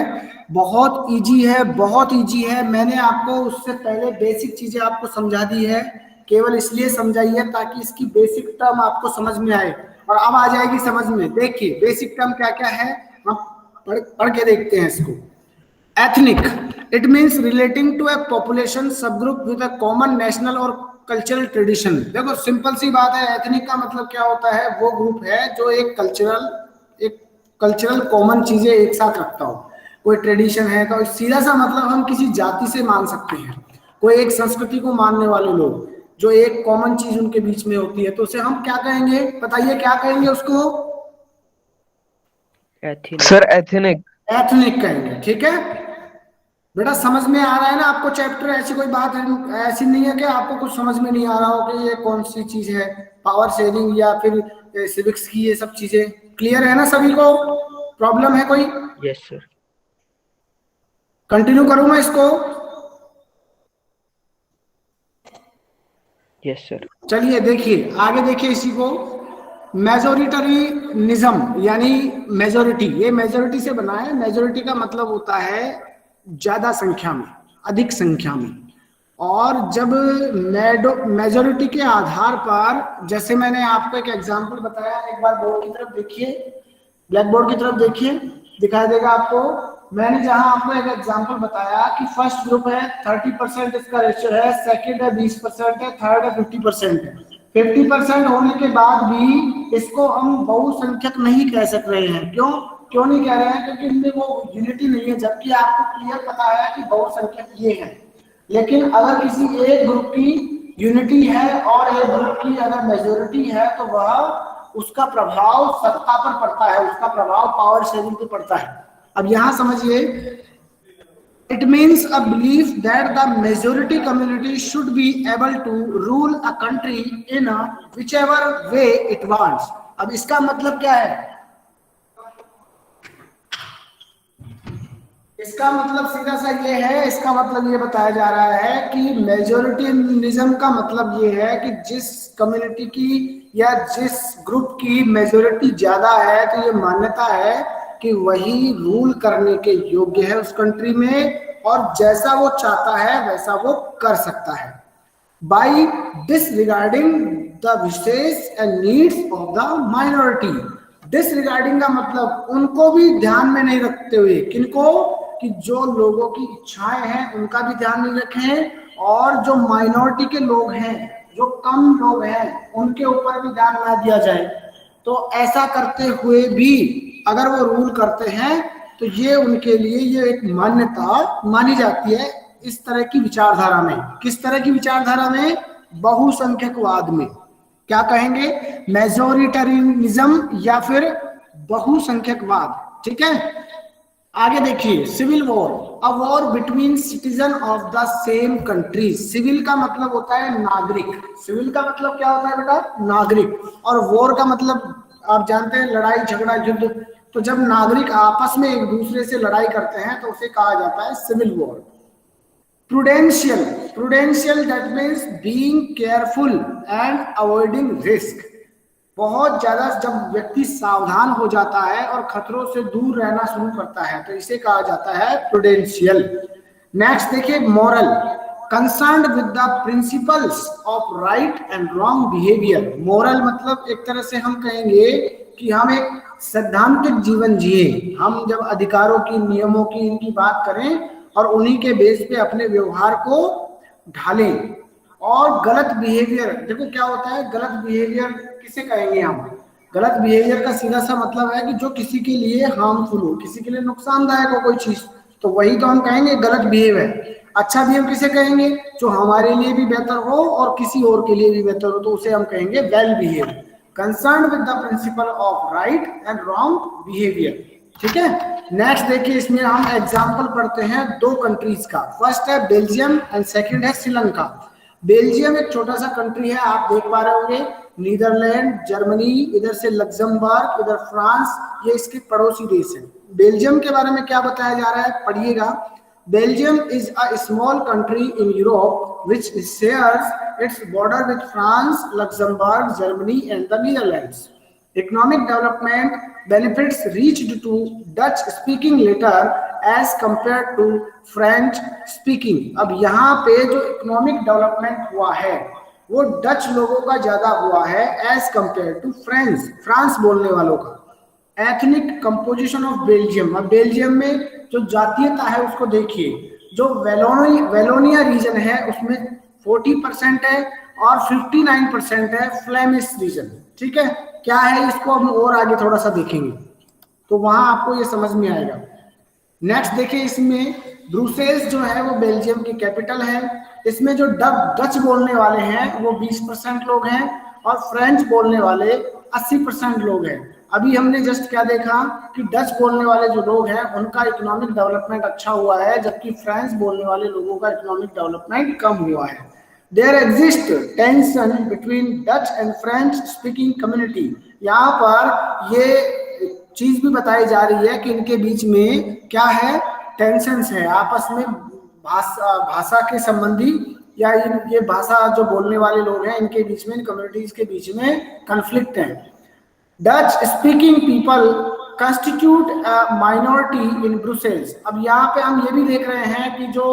बहुत इजी है, बहुत इजी है। मैंने आपको उससे पहले बेसिक चीजें आपको समझा दी है, केवल इसलिए समझाई है ताकि इसकी बेसिक टर्म आपको समझ में आए, और अब आ जाएगी समझ में। देखिए बेसिक टर्म क्या क्या है, हम पढ़ के देखते हैं इसको। Ethnic, it means relating to a population subgroup with a common national और कल्चरल ट्रेडिशन। देखो सिंपल सी बात है, एथनिक का मतलब क्या होता है, वो ग्रुप है जो एक कल्चरल कॉमन चीजें एक साथ रखता हो। कोई ट्रेडिशन है, कोई सीधा सा मतलब हम किसी जाति से मान सकते हैं, कोई एक संस्कृति को मानने वाले लोग, जो एक कॉमन चीज उनके बीच में होती है, तो उसे हम क्या कहेंगे, बताइए क्या कहेंगे उसको? Sir ethnic. एथनिक कहेंगे, ठीक है बेटा। समझ में आ रहा है ना आपको चैप्टर? ऐसी कोई बात है, ऐसी नहीं है कि आपको कुछ समझ में नहीं आ रहा हो कि ये कौन सी चीज है, पावर शेयरिंग या फिर सिविक्स की ये सब चीजें क्लियर है ना सभी को? प्रॉब्लम है कोई? Yes sir. कंटिन्यू करूं मैं इसको? Yes sir. चलिए देखिए आगे, देखिए इसी को मेजोरिटरीनिज्म यानी मेजोरिटी, ये मेजोरिटी से बना है। मेजोरिटी का मतलब होता है ज्यादा संख्या में, अधिक संख्या में। और जब मेजोरिटी के आधार पर, जैसे मैंने आपको एक एग्जांपल बताया, एक बार बोर्ड की तरफ देखिए, ब्लैक बोर्ड की तरफ देखिए, दिखाई देगा आपको। मैंने जहां आपको एक एग्जांपल बताया कि फर्स्ट ग्रुप है 30% इसका रेशियो है, सेकंड है 20% है, थर्ड है 50% है, 50% होने के बाद भी इसको हम बहुसंख्यक नहीं कह सक रहे हैं। क्यों नहीं कह रहे हैं? क्योंकि इनमें वो यूनिटी नहीं है, जबकि आपको क्लियर पता है कि बहुसंख्यक ये है। लेकिन अगर किसी एक ग्रुप की यूनिटी है और एक ग्रुप की अगर मेजोरिटी है तो वह उसका प्रभाव सत्ता पर पड़ता है, उसका प्रभाव पावर शेयरिंग पर पड़ता है। अब यहां समझिए, it means a belief that the majority community should be able to rule a country in a whichever way it wants। अब इसका मतलब क्या है? इसका मतलब सीधा सा ये है, इसका मतलब ये बताया जा रहा है कि मेजोरिटीनिज्म का मतलब ये है कि जिस कम्युनिटी की या जिस ग्रुप की मेजोरिटी ज्यादा है तो ये मान्यता है कि वही रूल करने के योग्य है उस कंट्री में, और जैसा वो चाहता है वैसा वो कर सकता है। By disregarding the wishes and needs of the minority. Disregarding का मतलब उनको भी ध्यान में नहीं रखते हुए, किनको? कि जो लोगों की इच्छाएं हैं उनका भी ध्यान नहीं रखें, और जो माइनॉरिटी के लोग हैं, जो कम लोग हैं, उनके ऊपर भी ध्यान ना दिया जाए। तो ऐसा करते हुए भी अगर वो रूल करते हैं तो ये उनके लिए ये एक मान्यता मानी जाती है इस तरह की विचारधारा में। किस तरह की विचारधारा में? बहुसंख्यकवाद में। क्या कहेंगे? मेजोरिटेरियनिज्म या फिर बहुसंख्यकवाद। ठीक है, आगे देखिए, civil war, a war between citizen of the same country. Civil का मतलब होता है नागरिक। सिविल का मतलब क्या होता है बेटा? नागरिक। और वॉर का मतलब आप जानते हैं, लड़ाई झगड़ा युद्ध। तो जब नागरिक आपस में एक दूसरे से लड़ाई करते हैं तो उसे कहा जाता है civil war. Prudential, prudential that means being careful and avoiding risk. बहुत ज्यादा जब व्यक्ति सावधान हो जाता है और खतरों से दूर रहना शुरू करता है तो इसे कहा जाता है प्रूडेंशियल। नेक्स्ट देखिए, moral, concerned with the principles of right and wrong behaviour. Moral मतलब एक तरह से हम कहेंगे कि हम एक सैद्धांतिक जीवन जिए। हम जब अधिकारों की, नियमों की, इनकी बात करें और उन्हीं के बेस पे अपने व्यवहार को ढालें। और गलत बिहेवियर, देखो क्या होता है गलत बिहेवियर किसे कहेंगे हम? गलत बिहेवियर का सीधा सा मतलब है कि जो किसी के लिए हार्मफुल हो, किसी के लिए नुकसानदायक हो कोई चीज, तो वही तो हम कहेंगे गलत बिहेव है। अच्छा बिहेव किसे कहेंगे? जो हमारे लिए भी बेहतर हो और किसी और के लिए भी बेहतर हो, तो उसे हम कहेंगे well behave, concern with the principle of right and wrong behaviour. ठीक है, नेक्स्ट देखिए, इसमें हम एग्जाम्पल पढ़ते हैं दो कंट्रीज का। फर्स्ट है बेल्जियम एंड सेकंड है श्रीलंका। बेल्जियम एक छोटा सा कंट्री है, आप देख पा रहे होंगे, नीदरलैंड, जर्मनी, इधर से लग्जमबर्ग, इधर फ्रांस, ये इसके पड़ोसी देश है। बेल्जियम के बारे में क्या बताया जा रहा है, पढ़िएगा। Belgium is a small country in Europe which shares its border with France, Luxembourg, Germany and the Netherlands. Economic development benefits reached to Dutch speaking later as compared to French speaking। अब यहाँ पे जो economic development हुआ है वो Dutch लोगों का ज्यादा हुआ है एज कंपेयर टू फ्रांस बोलने वालों का। एथनिक कंपोजिशन ऑफ बेल्जियम, अब बेल्जियम में जो जातीयता है उसको देखिए। जो वेलोनिया रीजन है उसमें 40% है और 59% है फ्लेमिश रीजन। ठीक है, क्या है इसको हम और आगे थोड़ा सा देखेंगे तो वहां आपको ये समझ में आएगा। नेक्स्ट देखिए, इसमें ब्रुसेल्स जो है वो बेल्जियम की कैपिटल है। इसमें जो डच बोलने वाले हैं वो 20% लोग हैं और फ्रेंच बोलने वाले 80% लोग हैं। अभी हमने जस्ट क्या देखा कि डच बोलने वाले जो लोग हैं उनका इकोनॉमिक डेवलपमेंट अच्छा हुआ है, जबकि फ्रेंच बोलने वाले लोगों का इकोनॉमिक डेवलपमेंट कम हुआ है। There exist tension between Dutch and French speaking community. यहाँ पर ये चीज भी बताई जा रही है कि इनके बीच में क्या है, टेंशंस है आपस में, भाषा के संबंधी, या ये भाषा जो बोलने वाले लोग हैं इनके बीच में, इन कम्युनिटीज के बीच में कन्फ्लिक्ट है। Dutch speaking people constitute minority इन ब्रुसेल्स। अब यहाँ पे हम ये भी देख रहे हैं कि जो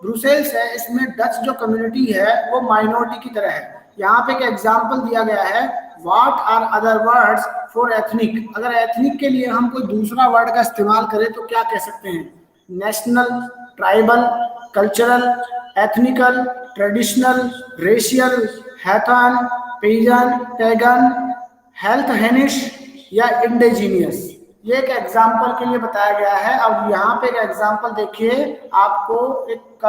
ब्रुसेल्स है इसमें डच जो कम्युनिटी है वो माइनॉरिटी की तरह है। यहाँ पे एक एग्जाम्पल दिया गया है, what are other words for ethnic. अगर एथनिक के लिए हम कोई दूसरा वर्ड का इस्तेमाल करें तो क्या कह सकते हैं? National, tribal, cultural, ethnical, traditional, racial, heathen, pagan, pagan, heathenish या इंडिजीनियस। ये एक एग्जाम्पल के लिए बताया गया है। अब यहाँ पे एक एग्जाम्पल देखिए, आपको एक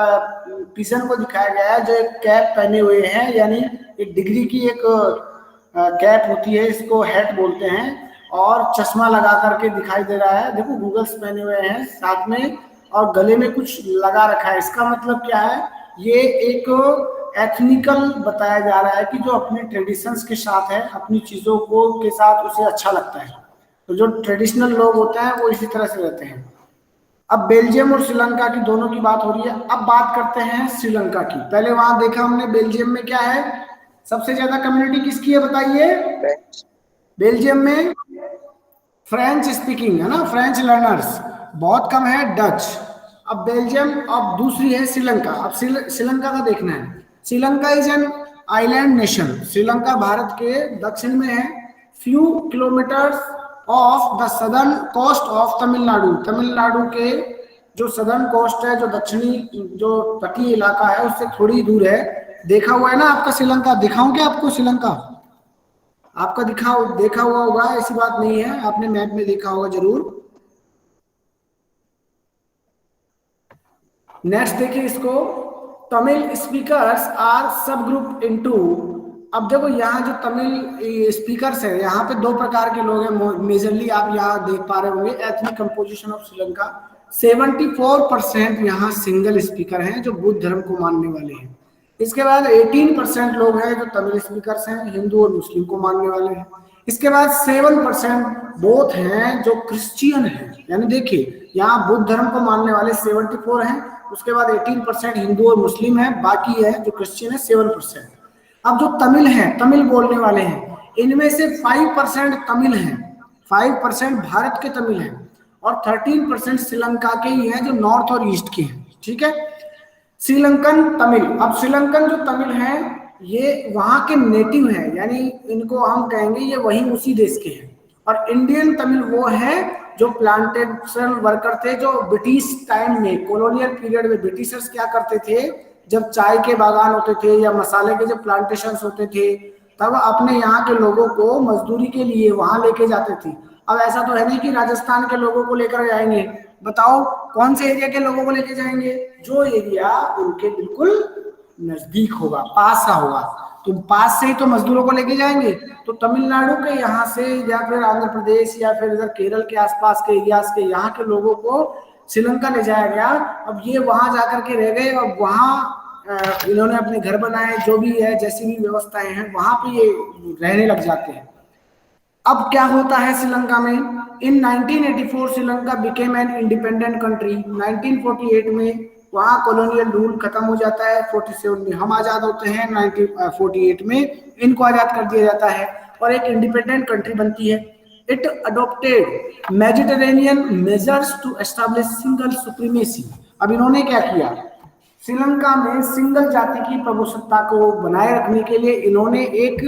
पिजन को दिखाया गया है जो एक कैप पहने हुए हैं, यानी एक डिग्री की एक कैप होती है, इसको हैट बोलते हैं, और चश्मा लगा करके दिखाई दे रहा है। देखो गूगल्स पहने हुए हैं साथ में, और गले में कुछ लगा रखा है। इसका मतलब क्या है, ये एक एथनिकल बताया जा रहा है कि जो अपने ट्रेडिशंस के साथ है, अपनी चीजों को के साथ उसे अच्छा लगता है। तो जो ट्रेडिशनल लोग होते हैं वो इसी तरह से रहते हैं। अब बेल्जियम और श्रीलंका की दोनों की बात हो रही है। अब बात करते हैं श्रीलंका की। पहले वहां देखा हमने बेल्जियम में क्या है, सबसे ज्यादा कम्युनिटी किसकी है बताइए? बेल्जियम में फ्रेंच स्पीकिंग है ना, फ्रेंच लर्नर्स बहुत कम है, डच। अब बेल्जियम, अब दूसरी है श्रीलंका। अब श्रीलंका का देखना है। Sri Lanka is an island nation. Sri Lanka Bharat के दक्षिण में है, few kilometres of the southern coast of Tamil Nadu. Tamil Nadu के जो सदर्न कोस्ट है, जो दक्षिणी जो तटीय इलाका है, उससे थोड़ी दूर है। देखा हुआ है ना आपका श्रीलंका? दिखाऊं क्या आपको श्रीलंका? आपका देखा हुआ होगा, ऐसी बात नहीं है, आपने मैप में देखा होगा जरूर। नेक्स्ट देखिए इसको, तमिल स्पीकर्स आर सब ग्रुप इनटू। अब देखो यहाँ जो तमिल स्पीकर्स है, यहाँ पे दो प्रकार के लोग हैं मेजरली, आप यहाँ देख पा रहे होंगे। एथनिक कंपोजिशन ऑफ श्रीलंका, 74% यहाँ सिंगल स्पीकर हैं जो बुद्ध धर्म को मानने वाले हैं। इसके बाद 18% लोग हैं जो तमिल स्पीकर्स हैं, हिंदू और मुस्लिम को मानने वाले हैं। इसके बाद 7% बोथ हैं जो क्रिश्चियन हैं, यानी देखिए यहाँ बुद्ध धर्म को मानने वाले 74 हैं। उसके बाद 18% हिंदू और मुस्लिम है, बाकी है जो क्रिश्चियन है 7%। अब जो तमिल है, तमिल बोलने वाले हैं, इनमें से 5% तमिल हैं, 5% भारत के तमिल हैं, और 13% श्रीलंका के ही हैं जो नॉर्थ और ईस्ट के हैं। ठीक है, श्रीलंकन तमिल। अब श्रीलंकन जो तमिल हैं ये वहां के नेटिव हैं, यानी इनको हम कहेंगे ये वहीं उसी देश के हैं। और इंडियन तमिल वो है जो प्लांटेशन वर्कर थे, जो ब्रिटिश टाइम में, कॉलोनियल पीरियड में ब्रिटिशर्स क्या करते थे, जब चाय के बागान होते थे या मसाले के जब प्लांटेशन होते थे, तब अपने यहाँ के लोगों को मजदूरी के लिए वहां लेके जाते थे। अब ऐसा तो है नहीं कि राजस्थान के लोगों को लेकर जाएंगे, बताओ कौन से एरिया के लोगों को लेके जाएंगे? जो एरिया उनके बिल्कुल नजदीक होगा, पास का होगा, तो पास से ही तो मजदूरों को लेके जाएंगे। तो तमिलनाडु के यहाँ से या फिर आंध्र प्रदेश या फिर इधर केरल के आसपास के एरियाज के यहाँ के लोगों को श्रीलंका ले जाया गया। अब ये वहां जाकर के रह गए, और वहां इन्होंने अपने घर बनाए, जो भी है जैसी भी व्यवस्थाएं हैं वहां पे ये रहने लग जाते हैं। अब क्या होता है श्रीलंका में? इन 1984 Sri Lanka became an independent country. 1948 में वहां कॉलोनियल रूल खत्म हो जाता है, 47 में हम आजाद होते हैं, 1948 में इनको आजाद कर दिया जाता है और एक इंडिपेंडेंट कंट्री बनती है। It adopted Mediterranean measures to establish single supremacy. अब इन्होंने क्या किया, श्रीलंका में सिंगल जाति की प्रभुसत्ता को बनाए रखने के लिए इन्होंने एक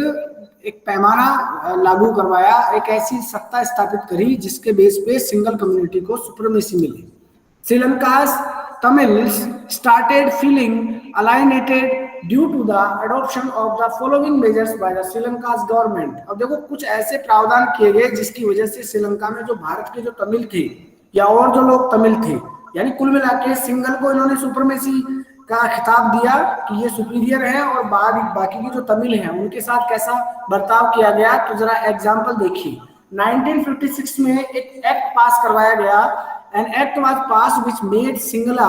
पैमाना लागू करवाया, एक ऐसी सत्ता स्थापित करी जिसके बेस पे सिंगल कम्युनिटी को supremacy milli. श्रीलंका's Tamils started feeling alienated due to the adoption of the following measures by the Sri Lanka's government। अब देखो कुछ ऐसे प्रावधान किए गए जिसकी वजह से श्रीलंका में जो भारत के जो तमिल थे या और जो लोग तमिल थे, यानी कुल मिला के सिंगल को इन्होंने सुप्रीमेसी का खिताब दिया कि ये सुपीरियर है, और बाकी की जो तमिल हैं उनके साथ कैसा बर्ताव किया गया। तो जरा एग्जांपल देखिए, 1956 में एक एक्ट पास करवाया गया। An act was passed which made Sinhala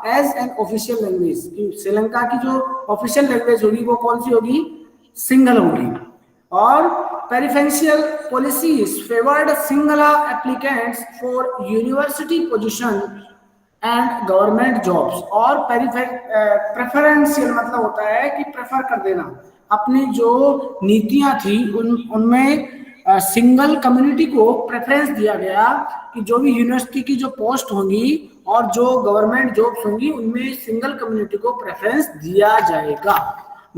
as an official language। Sri Lanka की जो ऑफिशियल लैंग्वेज होगी वो कौन सी होगी? सिंगल होगी। और preferential policies favoured Sinhala applicants for university position and government jobs. और प्रेफरेंशियल मतलब होता है कि प्रेफर कर देना, अपनी जो नीतियां थी उनमें सिंगल कम्युनिटी को प्रेफरेंस दिया गया कि जो भी यूनिवर्सिटी की जो पोस्ट होंगी और जो गवर्नमेंट जॉब्स होंगी उनमें सिंगल कम्युनिटी को प्रेफरेंस दिया जाएगा।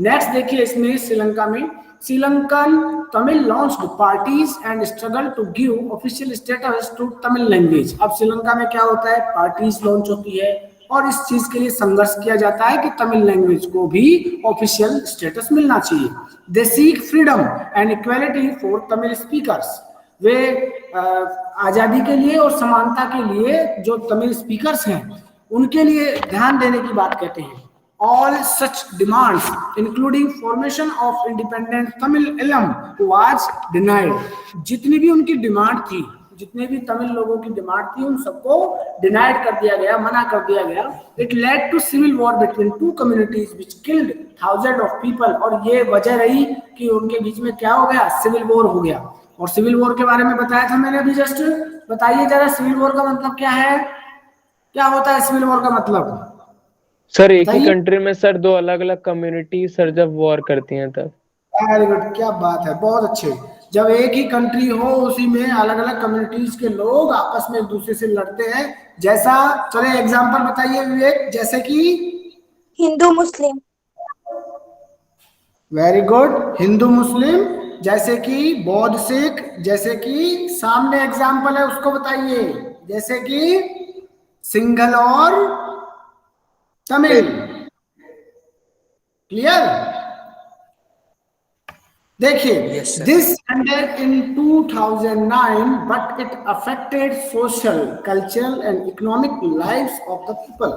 नेक्स्ट देखिए इसमें श्रीलंका में, Sri Lankan Tamil launched parties and struggle to give official status to Tamil language. अब श्रीलंका में क्या होता है, पार्टीज लॉन्च होती है, और इस चीज के लिए संघर्ष किया जाता है कि तमिल लैंग्वेज को भी ऑफिशियल स्टेटस मिलना चाहिए। They seek freedom and equality for Tamil speakers. वे आजादी के लिए और समानता के लिए जो तमिल स्पीकर्स हैं उनके लिए ध्यान देने की बात कहते हैं। All such demands, including formation of independent Tamil Eelam, was denied. जितनी भी उनकी डिमांड थी, जितने भी तमिल लोगों की डिमांड थी, उन सबको डिनाइड कर दिया गया, मना कर दिया गया। It led to civil war between two communities, which killed thousands of people. और ये वजह रही कि उनके बीच में क्या हो गया, सिविल वॉर हो गया। और सिविल वॉर के बारे में बताया था मैंने अभी जस्ट। बताइए जरा सिविल वॉर का मतलब क्या है, क्या होता है सिविल वॉर का मतलब? सर एक ही कंट्री में सर दो अलग अलग कम्युनिटी सर जब वॉर करती हैं तब। वेरी गुड, क्या बात है, बहुत अच्छे। जब एक ही कंट्री हो उसी में अलग अलग कम्युनिटीज के लोग आपस में एक दूसरे से लड़ते हैं। जैसा, चले एग्जांपल बताइए विवेक, जैसे कि हिंदू मुस्लिम। वेरी गुड, हिंदू मुस्लिम, जैसे कि बौद्ध सिख, जैसे कि सामने एग्जांपल है उसको बताइए, जैसे कि सिंघल और तमिल। क्लियर? देखिए, this ended in 2009 but it affected social, cultural and economic lives of the people.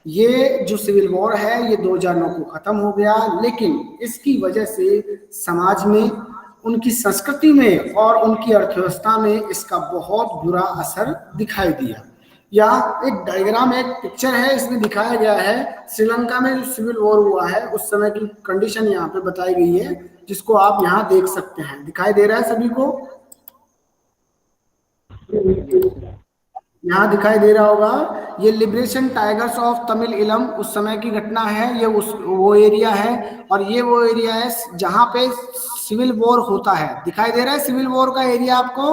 ये जो सिविल वॉर है ये 2009 को खत्म हो गया, लेकिन इसकी वजह से समाज में, उनकी संस्कृति में और उनकी अर्थव्यवस्था में इसका बहुत बुरा असर दिखाई दिया। यहाँ एक डायग्राम, एक पिक्चर है, इसमें दिखाया गया है श्रीलंका में जो सिविल वॉर हुआ है उस समय की कंडीशन यहाँ पे बताई गई है, जिसको आप यहाँ देख सकते हैं। दिखाई दे रहा है सभी को? यहाँ दिखाई दे रहा होगा। ये लिबरेशन टाइगर्स ऑफ तमिल इलम उस समय की घटना है। ये वो एरिया है और ये वो एरिया है जहाँ पे सिविल वॉर होता है। दिखाई दे रहा है सिविल वॉर का एरिया आपको?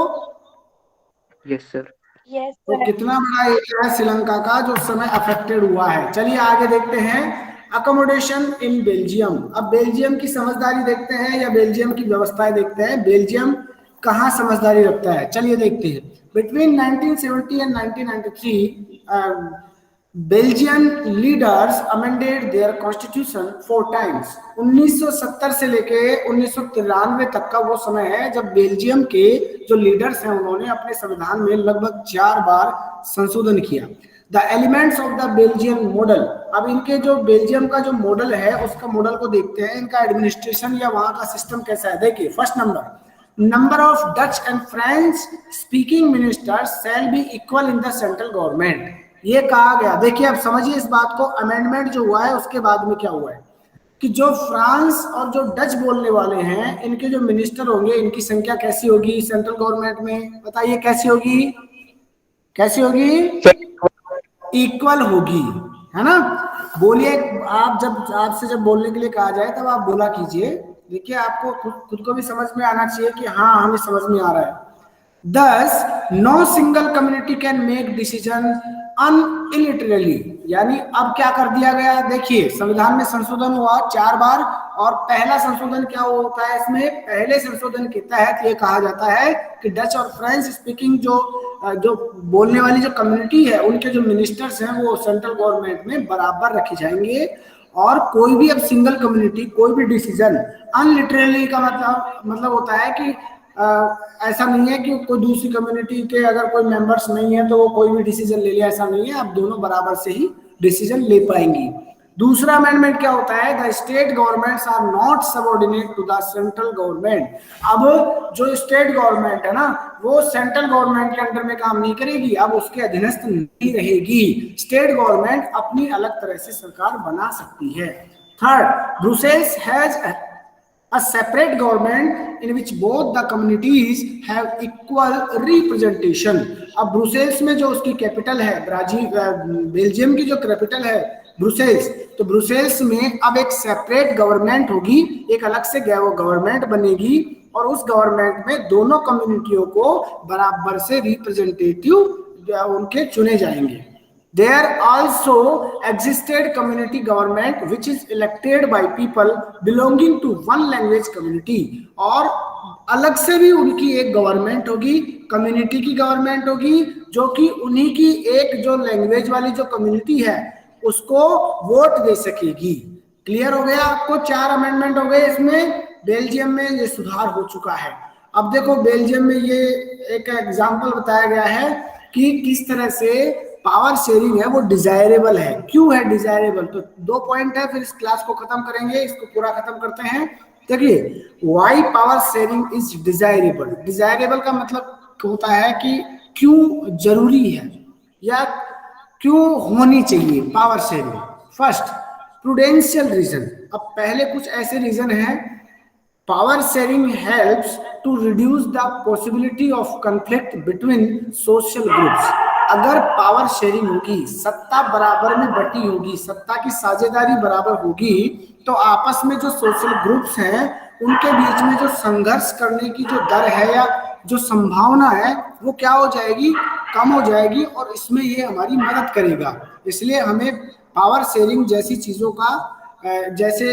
Yes sir. यस तो कितना बड़ा एरिया है श्रीलंका का जो उस समय अफेक्टेड हुआ है। चलिए आगे देखते हैं। Accommodation in Belgium. अब बेल्जियम की समझदारी देखते हैं या बेल्जियम की व्यवस्थाएं देखते हैं। बेल्जियम कहाँ समझदारी रखता है, चलिए देखते हैं। Between 1970 and 1993 Belgian leaders amended their constitution 4 times. 1970 से लेके 1993 तक का वो समय है जब बेल्जियम के जो लीडर्स हैं उन्होंने अपने संविधान में लगभग 4 बार संशोधन किया। The elements of the Belgian model. अब इनके जो बेल्जियम का जो मॉडल है उसका मॉडल को देखते हैं, इनका एडमिनिस्ट्रेशन या वहां का सिस्टम कैसा है। देखिए, first number of Dutch and French speaking ministers shall be equal in the central government. ये कहा गया। देखिए अब समझिए इस बात को। अमेंडमेंट जो हुआ है उसके बाद में क्या हुआ है कि जो फ्रांस और जो डच बोलने वाले हैं इनके जो मिनिस्टर होंगे इनकी संख्या कैसी होगी सेंट्रल गवर्नमेंट में, बताइए कैसी होगी? कैसी होगी? इक्वल होगी, है ना। बोलिए, आप जब आपसे जब बोलने के लिए कहा जाए तब आप बोला कीजिए। देखिए आपको खुद को भी समझ में आना चाहिए कि हाँ हमें समझ में आ रहा है। Thus, no single community can make decision unilaterally। यानी अब क्या कर दिया गया, देखिए संविधान में संशोधन हुआ 4 बार और पहला संशोधन क्या होता है इसमें, पहले संशोधन के तहत ये कहा जाता है कि डच और फ्रेंच स्पीकिंग जो बोलने वाली जो कम्युनिटी है उनके जो मिनिस्टर्स हैं वो सेंट्रल गवर्नमेंट में बराबर रखे जाएंगे। और कोई भी अब सिंगल कम्युनिटी कोई भी डिसीजन अनलिटरली का मतलब होता है कि ऐसा नहीं है कि कोई दूसरी कम्युनिटी के अगर कोई मेंबर्स नहीं है तो वो कोई भी डिसीजन ले लिया, ऐसा नहीं है। अब दोनों बराबर से ही डिसीजन ले पाएंगी। दूसरा अमेंडमेंट क्या होता है, the state governments are not subordinate to the central government. अब जो स्टेट गवर्नमेंट है ना वो सेंट्रल गवर्नमेंट के अंडर में काम नहीं करेगी, अब उसके अधीनस्थ नहीं रहेगी। स्टेट गवर्नमेंट अपनी अलग तरह से सरकार बना सकती है। Third, Brussels has a separate government in which both the communities have equal representation। अब ब्रुसेल्स में जो उसकी कैपिटल है बेल्जियम की जो कैपिटल है ब्रुसेल्स, तो ब्रुसेल्स में अब एक सेपरेट गवर्नमेंट होगी, एक अलग से गवर्नमेंट बनेगी और उस गवर्नमेंट में दोनों कम्युनिटियों को बराबर से रिप्रेजेंटेटिव उनके चुने जाएंगे। There also existed community government which is elected by people belonging to one language community। और अलग से भी उनकी एक गवर्नमेंट होगी कम्युनिटी की गवर्नमेंट होगी, जो कि उन्हीं की एक जो लैंग्वेज वाली जो कम्युनिटी है उसको वोट दे सकेगी। क्लियर हो गया आपको? 4 अमेंडमेंट हो गए इसमें। बेल्जियम में ये सुधार हो चुका है। अब देखो बेल्जियम में ये एक एग्जाम्पल बताया गया है कि किस तरह से पावर शेयरिंग है वो डिजायरेबल है। क्यों है डिजायरेबल? तो 2 पॉइंट है, फिर इस क्लास को खत्म करेंगे, इसको पूरा खत्म करते हैं। देखिए, why power sharing is desirable. Desirable का मतलब होता है कि क्यों जरूरी है या क्यों होनी चाहिए power sharing. First, prudential reason. अब पहले कुछ ऐसे रीजन हैं। Power sharing helps to reduce the possibility of conflict between social groups. अगर पावर शेयरिंग होगी, सत्ता बराबर में बटी होगी, सत्ता की साझेदारी बराबर होगी, तो आपस में जो सोशल ग्रुप्स हैं उनके बीच में जो संघर्ष करने की जो दर है या जो संभावना है वो क्या हो जाएगी? कम हो जाएगी, और इसमें ये हमारी मदद करेगा। इसलिए हमें पावर शेयरिंग जैसी चीजों का जैसे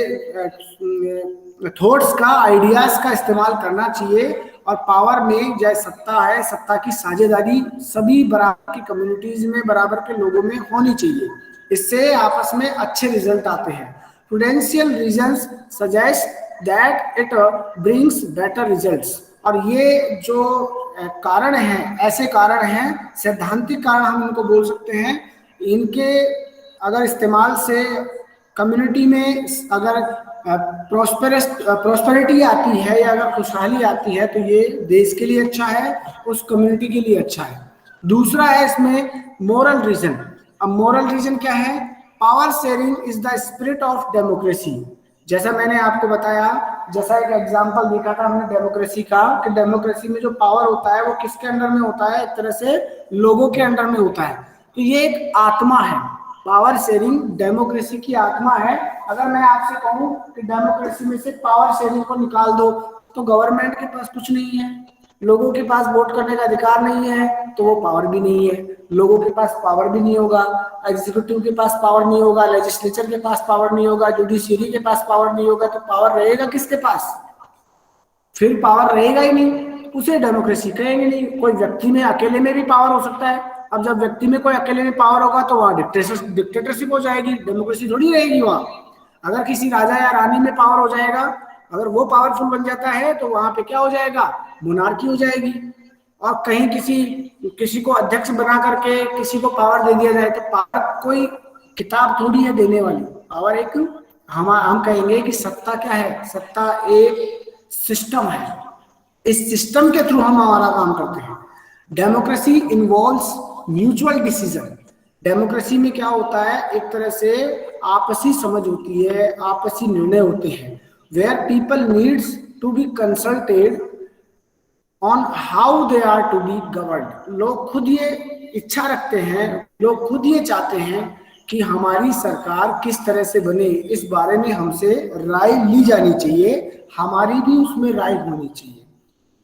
थॉट्स का, आइडियाज का इस्तेमाल करना चाहिए। और पावर में जैसे सत्ता है, सत्ता की साझेदारी सभी बराबर की कम्युनिटीज में, बराबर के लोगों में होनी चाहिए। इससे आपस में अच्छे रिजल्ट आते हैं। Prudential reasons suggest that it brings better results. और ये जो कारण हैं, ऐसे कारण हैं, सैद्धांतिक कारण हम इनको बोल सकते हैं। इनके अगर इस्तेमाल से कम्युनिटी में अगर प्रॉस्पेरिटी आती है या अगर खुशहाली आती है तो ये देश के लिए अच्छा है, उस कम्युनिटी के लिए अच्छा है। दूसरा है इसमें मोरल रीजन। अब मोरल रीजन क्या है? Power sharing is the spirit of democracy. जैसा मैंने आपको बताया, जैसा एक एग्जांपल देखा था हमने डेमोक्रेसी का, कि डेमोक्रेसी में जो पावर होता है वो किसके अंडर में होता है? एक तरह से लोगों के अंडर में होता है। तो ये एक आत्मा है, पावर शेयरिंग डेमोक्रेसी की आत्मा है। अगर मैं आपसे कहूं कि डेमोक्रेसी में से पावर शेयरिंग को निकाल दो, तो गवर्नमेंट के पास कुछ नहीं है, लोगों के पास वोट करने का अधिकार नहीं है, तो वो पावर भी नहीं है। लोगों के पास पावर भी नहीं होगा, एग्जीक्यूटिव के पास पावर नहीं होगा, लेजिस्लेचर के पास पावर नहीं होगा, जुडिशियरी के पास पावर नहीं होगा, तो पावर रहेगा किसके पास? फिर पावर रहेगा ही नहीं, उसे डेमोक्रेसी कहेंगे नहीं। कोई व्यक्ति में अकेले में भी पावर हो सकता है। अब जब व्यक्ति में कोई अकेले में पावर होगा तो वहां डिक्टेटरशिप हो जाएगी, डेमोक्रेसी थोड़ी रहेगी वहां। अगर किसी राजा या रानी में पावर हो जाएगा, अगर वो पावरफुल बन जाता है, तो वहां पे क्या हो जाएगा? मोनार्की हो जाएगी। और कहीं किसी को अध्यक्ष बना करके किसी को पावर दे दिया जाए, तो पावर कोई किताब थोड़ी है देने वाली। पावर एक हम कहेंगे कि सत्ता क्या है? सत्ता एक सिस्टम है। इस सिस्टम के थ्रू हम हमारा काम करते हैं। Democracy involves mutual decision. Democracy में क्या होता है? एक तरह से आपसी समझ होती है, आपसी निर्णय होते हैं, where people needs to be consulted on how they are to be governed. लोग खुद ये इच्छा रखते हैं, लोग खुद ये चाहते हैं कि हमारी सरकार किस तरह से बने, इस बारे में हमसे राय ली जानी चाहिए, हमारी भी उसमें राय होनी चाहिए।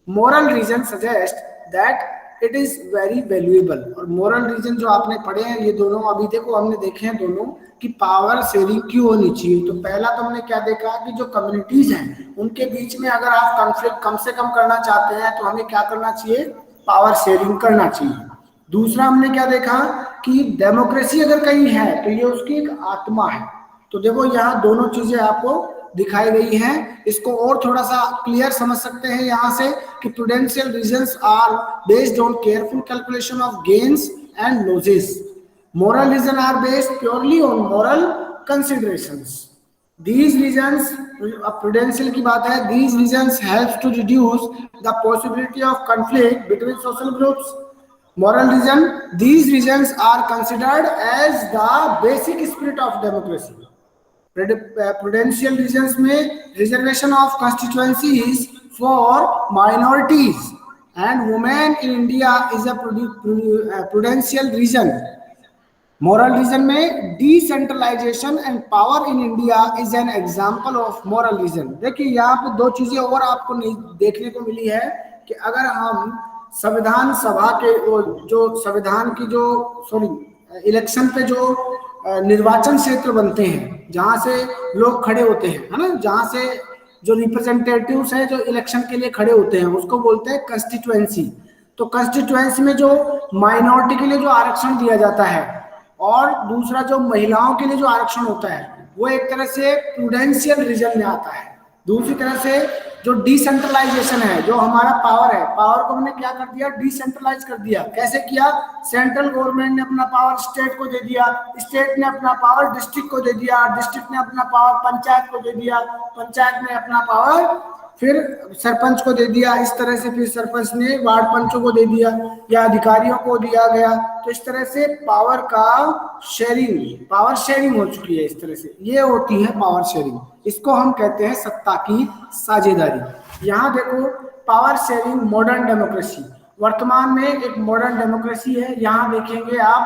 Moral reason suggest that it is very valuable. और मोरल रीजन जो आपने पढ़े हैं ये दोनों, अभी देखो हमने देखे हैं दोनों कि पावर शेयरिंग क्यों होनी चाहिए। तो पहला तो हमने क्या देखा कि जो कम्युनिटीज हैं उनके बीच में अगर आप कॉन्फ्लिक्ट कम से कम करना चाहते हैं तो हमें क्या करना चाहिए? पावर शेयरिंग करना चाहिए। दूसरा हमने क्या देखा कि डेमोक्रेसी अगर कहीं है तो ये उसकी एक आत्मा है। तो देखो यहाँ दोनों चीजें आपको दिखाई गई हैं। इसको और थोड़ा सा क्लियर समझ सकते हैं यहाँ से कि prudential reasons are based on careful calculation of gains and losses. Moral reason are based purely on moral considerations. These reasons, अब prudential की बात है, these reasons helps to reduce the possibility of conflict between social groups. Moral reason, these reasons are considered as the basic spirit of democracy. Prudential reasons में reservation of constituencies for minorities and women in India is a prudential reason. Moral reason में decentralisation and power in India is an example of moral reason. देखिए यहाँ पे दो चीजें और आपको नहीं देखने को मिली है कि अगर हम संविधान सभा के जो संविधान की जो इलेक्शन पे जो निर्वाचन क्षेत्र बनते हैं, जहां से लोग खड़े होते हैं, है ना, जहां से जो रिप्रेजेंटेटिव्स हैं जो इलेक्शन के लिए खड़े होते हैं, उसको बोलते हैं कंस्टिट्यूएंसी। तो कंस्टिट्यूएंसी में जो माइनॉरिटी के लिए जो आरक्षण दिया जाता है और दूसरा जो महिलाओं के लिए जो आरक्षण होता है वो एक तरह से प्रूडेंशियल रीजन में आता है। दूसरी तरह से जो डिसेंट्रलाइजेशन है, जो हमारा पावर है, पावर को हमने क्या कर दिया, डिसेंट्रलाइज कर दिया। कैसे किया? सेंट्रल गवर्नमेंट ने अपना पावर स्टेट को दे दिया, स्टेट ने अपना पावर डिस्ट्रिक्ट को दे दिया, डिस्ट्रिक्ट ने अपना पावर पंचायत को दे दिया, पंचायत ने अपना पावर फिर सरपंच को दे दिया, इस तरह से फिर सरपंच ने वार्ड पंचों को दे दिया या अधिकारियों को दिया गया। तो इस तरह से पावर शेयरिंग हो चुकी है। इस तरह से ये होती है पावर शेयरिंग, इसको हम कहते हैं सत्ता की साझेदारी। यहाँ देखो पावर शेयरिंग मॉडर्न डेमोक्रेसी, वर्तमान में एक मॉडर्न डेमोक्रेसी है। यहाँ देखेंगे आप,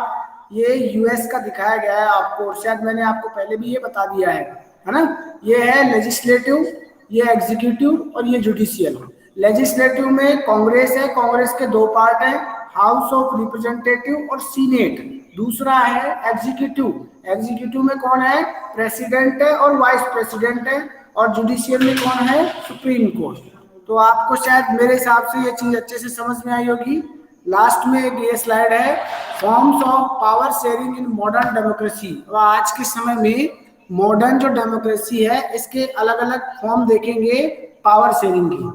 ये यूएस का दिखाया गया है आपको, शायद मैंने आपको पहले भी ये बता दिया है ना। ये है लेजिस्लेटिव, ये एग्जीक्यूटिव और ये जुडिशियल। लेजिस्लेटिव में कांग्रेस है, कांग्रेस के दो पार्ट है, हाउस ऑफ रिप्रेजेंटेटिव और सीनेट। दूसरा है एग्जीक्यूटिव, एग्जीक्यूटिव में कौन है, प्रेसिडेंट है और वाइस प्रेसिडेंट है, और जुडिशियल में कौन है, सुप्रीम कोर्ट। तो आपको शायद मेरे हिसाब से ये चीज अच्छे से समझ में आई होगी। लास्ट में एक ये स्लाइड है, forms of power sharing in modern democracy. आज के समय में मॉडर्न जो डेमोक्रेसी है इसके अलग अलग फॉर्म देखेंगे पावर शेयरिंग की।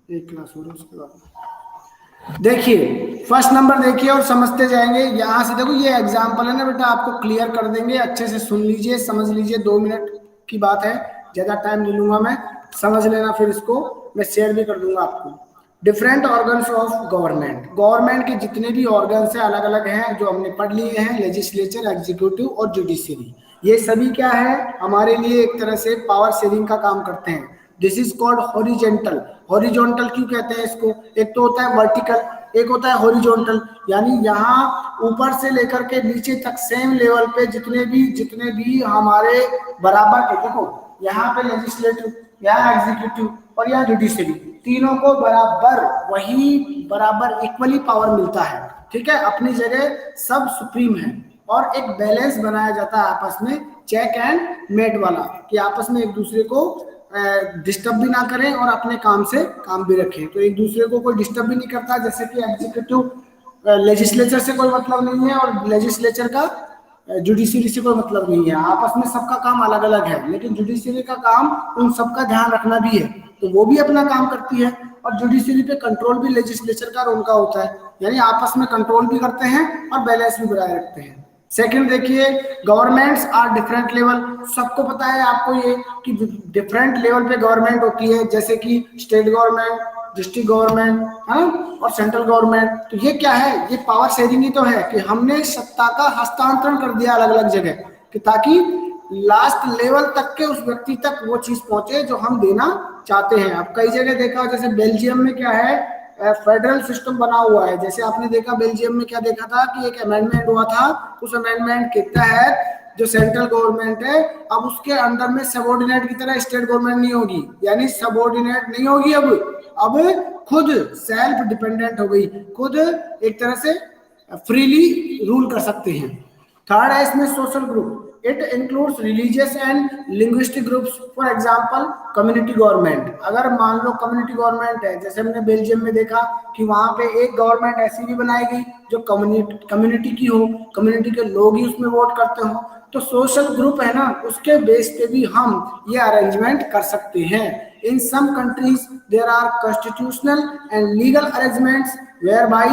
एक क्लास हो रही उसके बाद देखिए फर्स्ट नंबर देखिए और समझते जाएंगे। यहां से देखो ये एग्जांपल है ना बेटा, आपको क्लियर कर देंगे, अच्छे से सुन लीजिए, समझ लीजिए। 2 मिनट की बात है, ज्यादा टाइम नहीं लूंगा मैं, समझ लेना, फिर इसको मैं शेयर भी कर दूंगा आपको। Different organs of government, government के जितने भी ऑर्गन्स हैं अलग अलग हैं, जो हमने पढ़ लिए हैं, लेजिस्लेचर, एग्जीक्यूटिव और जुडिशरी। ये सभी क्या है, हमारे लिए एक तरह से पावर शेयरिंग का काम करते हैं। This is called horizontal. Horizontal क्यों कहते हैं इसको? एक तो होता है वर्टिकल, एक होता है हॉरिजॉन्टल, यानी यहाँ ऊपर से लेकर के नीचे तक सेम लेवल पे जितने भी हमारे बराबर के, देखो यहाँ पे लेजिस्लेटिव, यहाँ एग्जीक्यूटिव और यहाँ जुडिशरी, तीनों को बराबर इक्वली पावर मिलता है। ठीक है, अपनी जगह सब सुप्रीम है और एक बैलेंस बनाया जाता है आपस में, चेक एंड मेट वाला, कि आपस में एक दूसरे को डिस्टर्ब भी ना करें और अपने काम से काम भी रखें। तो एक दूसरे को कोई डिस्टर्ब भी नहीं करता, जैसे कि एग्जीक्यूटिव लेजिस्लेचर से कोई मतलब नहीं है और लेजिस्लेचर का जुडिशरी से कोई मतलब नहीं है, आपस में सबका काम अलग अलग है। लेकिन जुडिशरी का काम उन सबका ध्यान रखना भी है, तो वो भी अपना काम करती है, और जुडिशरी पे कंट्रोल भी लेजिस्लेचर का और उनका होता है, यानी आपस में कंट्रोल भी करते हैं और बैलेंस भी बनाए रखते हैं। सेकंड देखिए, गवर्नमेंट्स आर डिफरेंट लेवल। सबको पता है आपको ये कि डिफरेंट लेवल पे गवर्नमेंट होती है, जैसे कि स्टेट गवर्नमेंट, डिस्ट्रिक्ट गवर्नमेंट, हाँ, और सेंट्रल गवर्नमेंट। तो ये क्या है, ये पावर शेयरिंग ही तो है कि हमने सत्ता का हस्तांतरण कर दिया अलग अलग जगह, कि ताकि लास्ट लेवल तक के उस व्यक्ति तक वो चीज पहुंचे जो हम देना चाहते हैं। अब कई जगह देखा, जैसे बेल्जियम में क्या है, फेडरल सिस्टम बना हुआ है। जैसे आपने देखा बेल्जियम में क्या देखा था कि एक अमेंडमेंट हुआ था, उस अमेंडमेंट के तहत जो सेंट्रल गवर्नमेंट है अब उसके अंडर में सबऑर्डिनेट की तरह स्टेट गवर्नमेंट नहीं होगी, यानी सबऑर्डिनेट नहीं होगी, अब खुद सेल्फ डिपेंडेंट हो गई, खुद एक तरह से फ्रीली रूल कर सकते हैं। थर्ड है इसमें social group, it includes religious and linguistic groups. For example community government, अगर मान लो कम्युनिटी गवर्नमेंट है, जैसे हमने बेल्जियम में देखा कि वहां पे एक गवर्नमेंट ऐसी भी बनाई गई जो कम्युनिटी की हो, कम्युनिटी के लोग ही उसमें वोट करते हो, तो सोशल ग्रुप है ना, उसके बेस पे भी हम ये अरेंजमेंट कर सकते हैं। In some countries there are constitutional and legal arrangements whereby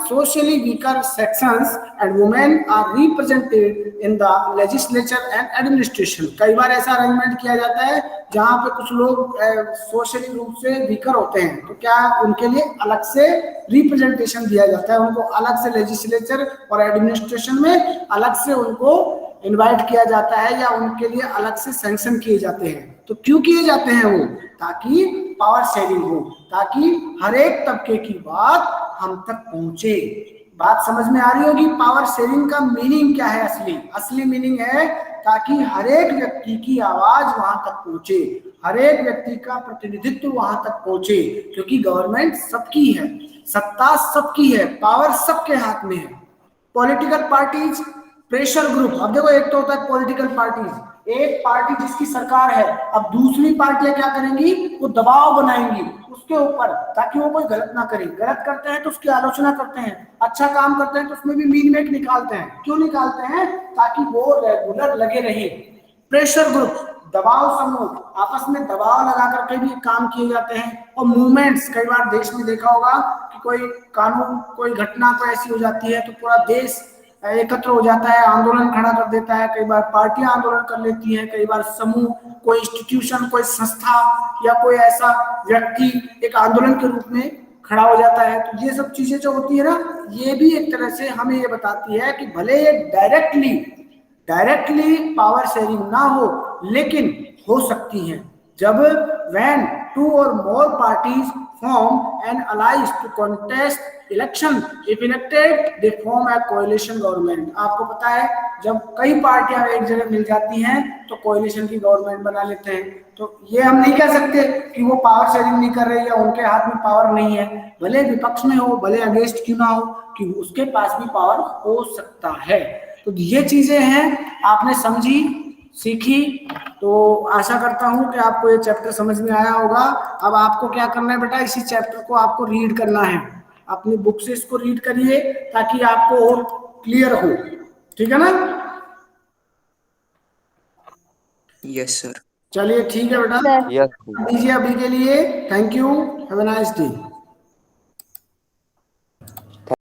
socially weaker sections and women are represented in the legislature and administration। कई बार ऐसा अरेंजमेंट किया जाता है जहां पे कुछ लोग सोशली रूप से वीकर होते हैं, तो क्या उनके लिए अलग से रिप्रेजेंटेशन दिया जाता है, उनको अलग से लेजिस्लेचर और एडमिनिस्ट्रेशन में अलग से उनको इनवाइट किया जाता है, या उनके लिए अलग से सैंक्शन किए जाते हैं। तो क्यों किए जाते हैं वो? ताकि पावर शेयरिंग हो, ताकि हर एक तबके की बात हम तक पहुंचे। बात समझ में आ रही होगी। पावर शेयरिंग का मीनिंग क्या है? असली मीनिंग है ताकि हर एक व्यक्ति की आवाज वहां तक पहुंचे, हर एक व्यक्ति का प्रतिनिधित्व वहां तक पहुंचे, क्योंकि गवर्नमेंट सबकी है, सत्ता सबकी है, पावर सबके हाथ में है। Political parties, pressure group. अब देखो, एक तो होता है पॉलिटिकल पार्टीज, एक पार्टी जिसकी सरकार है, अब दूसरी पार्टियां क्या करेंगी, वो दबाव बनाएंगी उसके ऊपर ताकि वो कोई गलत ना करे। गलत करते हैं तो उसकी आलोचना करते हैं, अच्छा काम करते हैं तो उसमें भी मीन मेट निकालते हैं। क्यों निकालते हैं? ताकि वो रेगुलर लगे रहे। प्रेशर ग्रुप, दबाव समूह, आपस में दबाव लगा करके भी काम किए जाते हैं। और मूवमेंट्स, कई बार देश में देखा होगा कि कोई कानून, कोई घटना कोई ऐसी हो जाती है तो पूरा देश एकत्र हो जाता है, आंदोलन खड़ा कर देता है। कई बार पार्टियां आंदोलन कर लेती हैं, कई बार समूह, कोई इंस्टीट्यूशन, कोई संस्था या कोई ऐसा व्यक्ति एक आंदोलन के रूप में खड़ा हो जाता है। तो ये सब चीजें जो होती है ना, ये भी एक तरह से हमें ये बताती है कि भले ये डायरेक्टली पावर शेयरिंग ना हो, लेकिन हो सकती है जब when two or more parties form an alliance to contest election, if elected they form a coalition government। आपको पता है जब कई पार्टियां एक जगह मिल जाती हैं तो कोalition की गवर्नमेंट बना लेते हैं। तो ये हम नहीं कह सकते कि वो पावर शेयरिंग नहीं कर रही है, उनके हाथ में पावर नहीं है। भले विपक्ष में हो, भले अगेंस्ट क्यों ना हो, कि उसके पास भी पावर हो सकता है। तो ये चीजें हैं, आपने समझी, सीखी। तो आशा करता हूं कि आपको ये चैप्टर समझ में आया होगा। अब आपको क्या करना है बेटा, इसी चैप्टर को आपको रीड करना है, अपनी बुक से इसको रीड करिए ताकि आपको और क्लियर हो। ठीक है ना? Yes sir. चलिए ठीक है बेटा, यस दीजिए अभी के लिए। Thank you, have a nice day.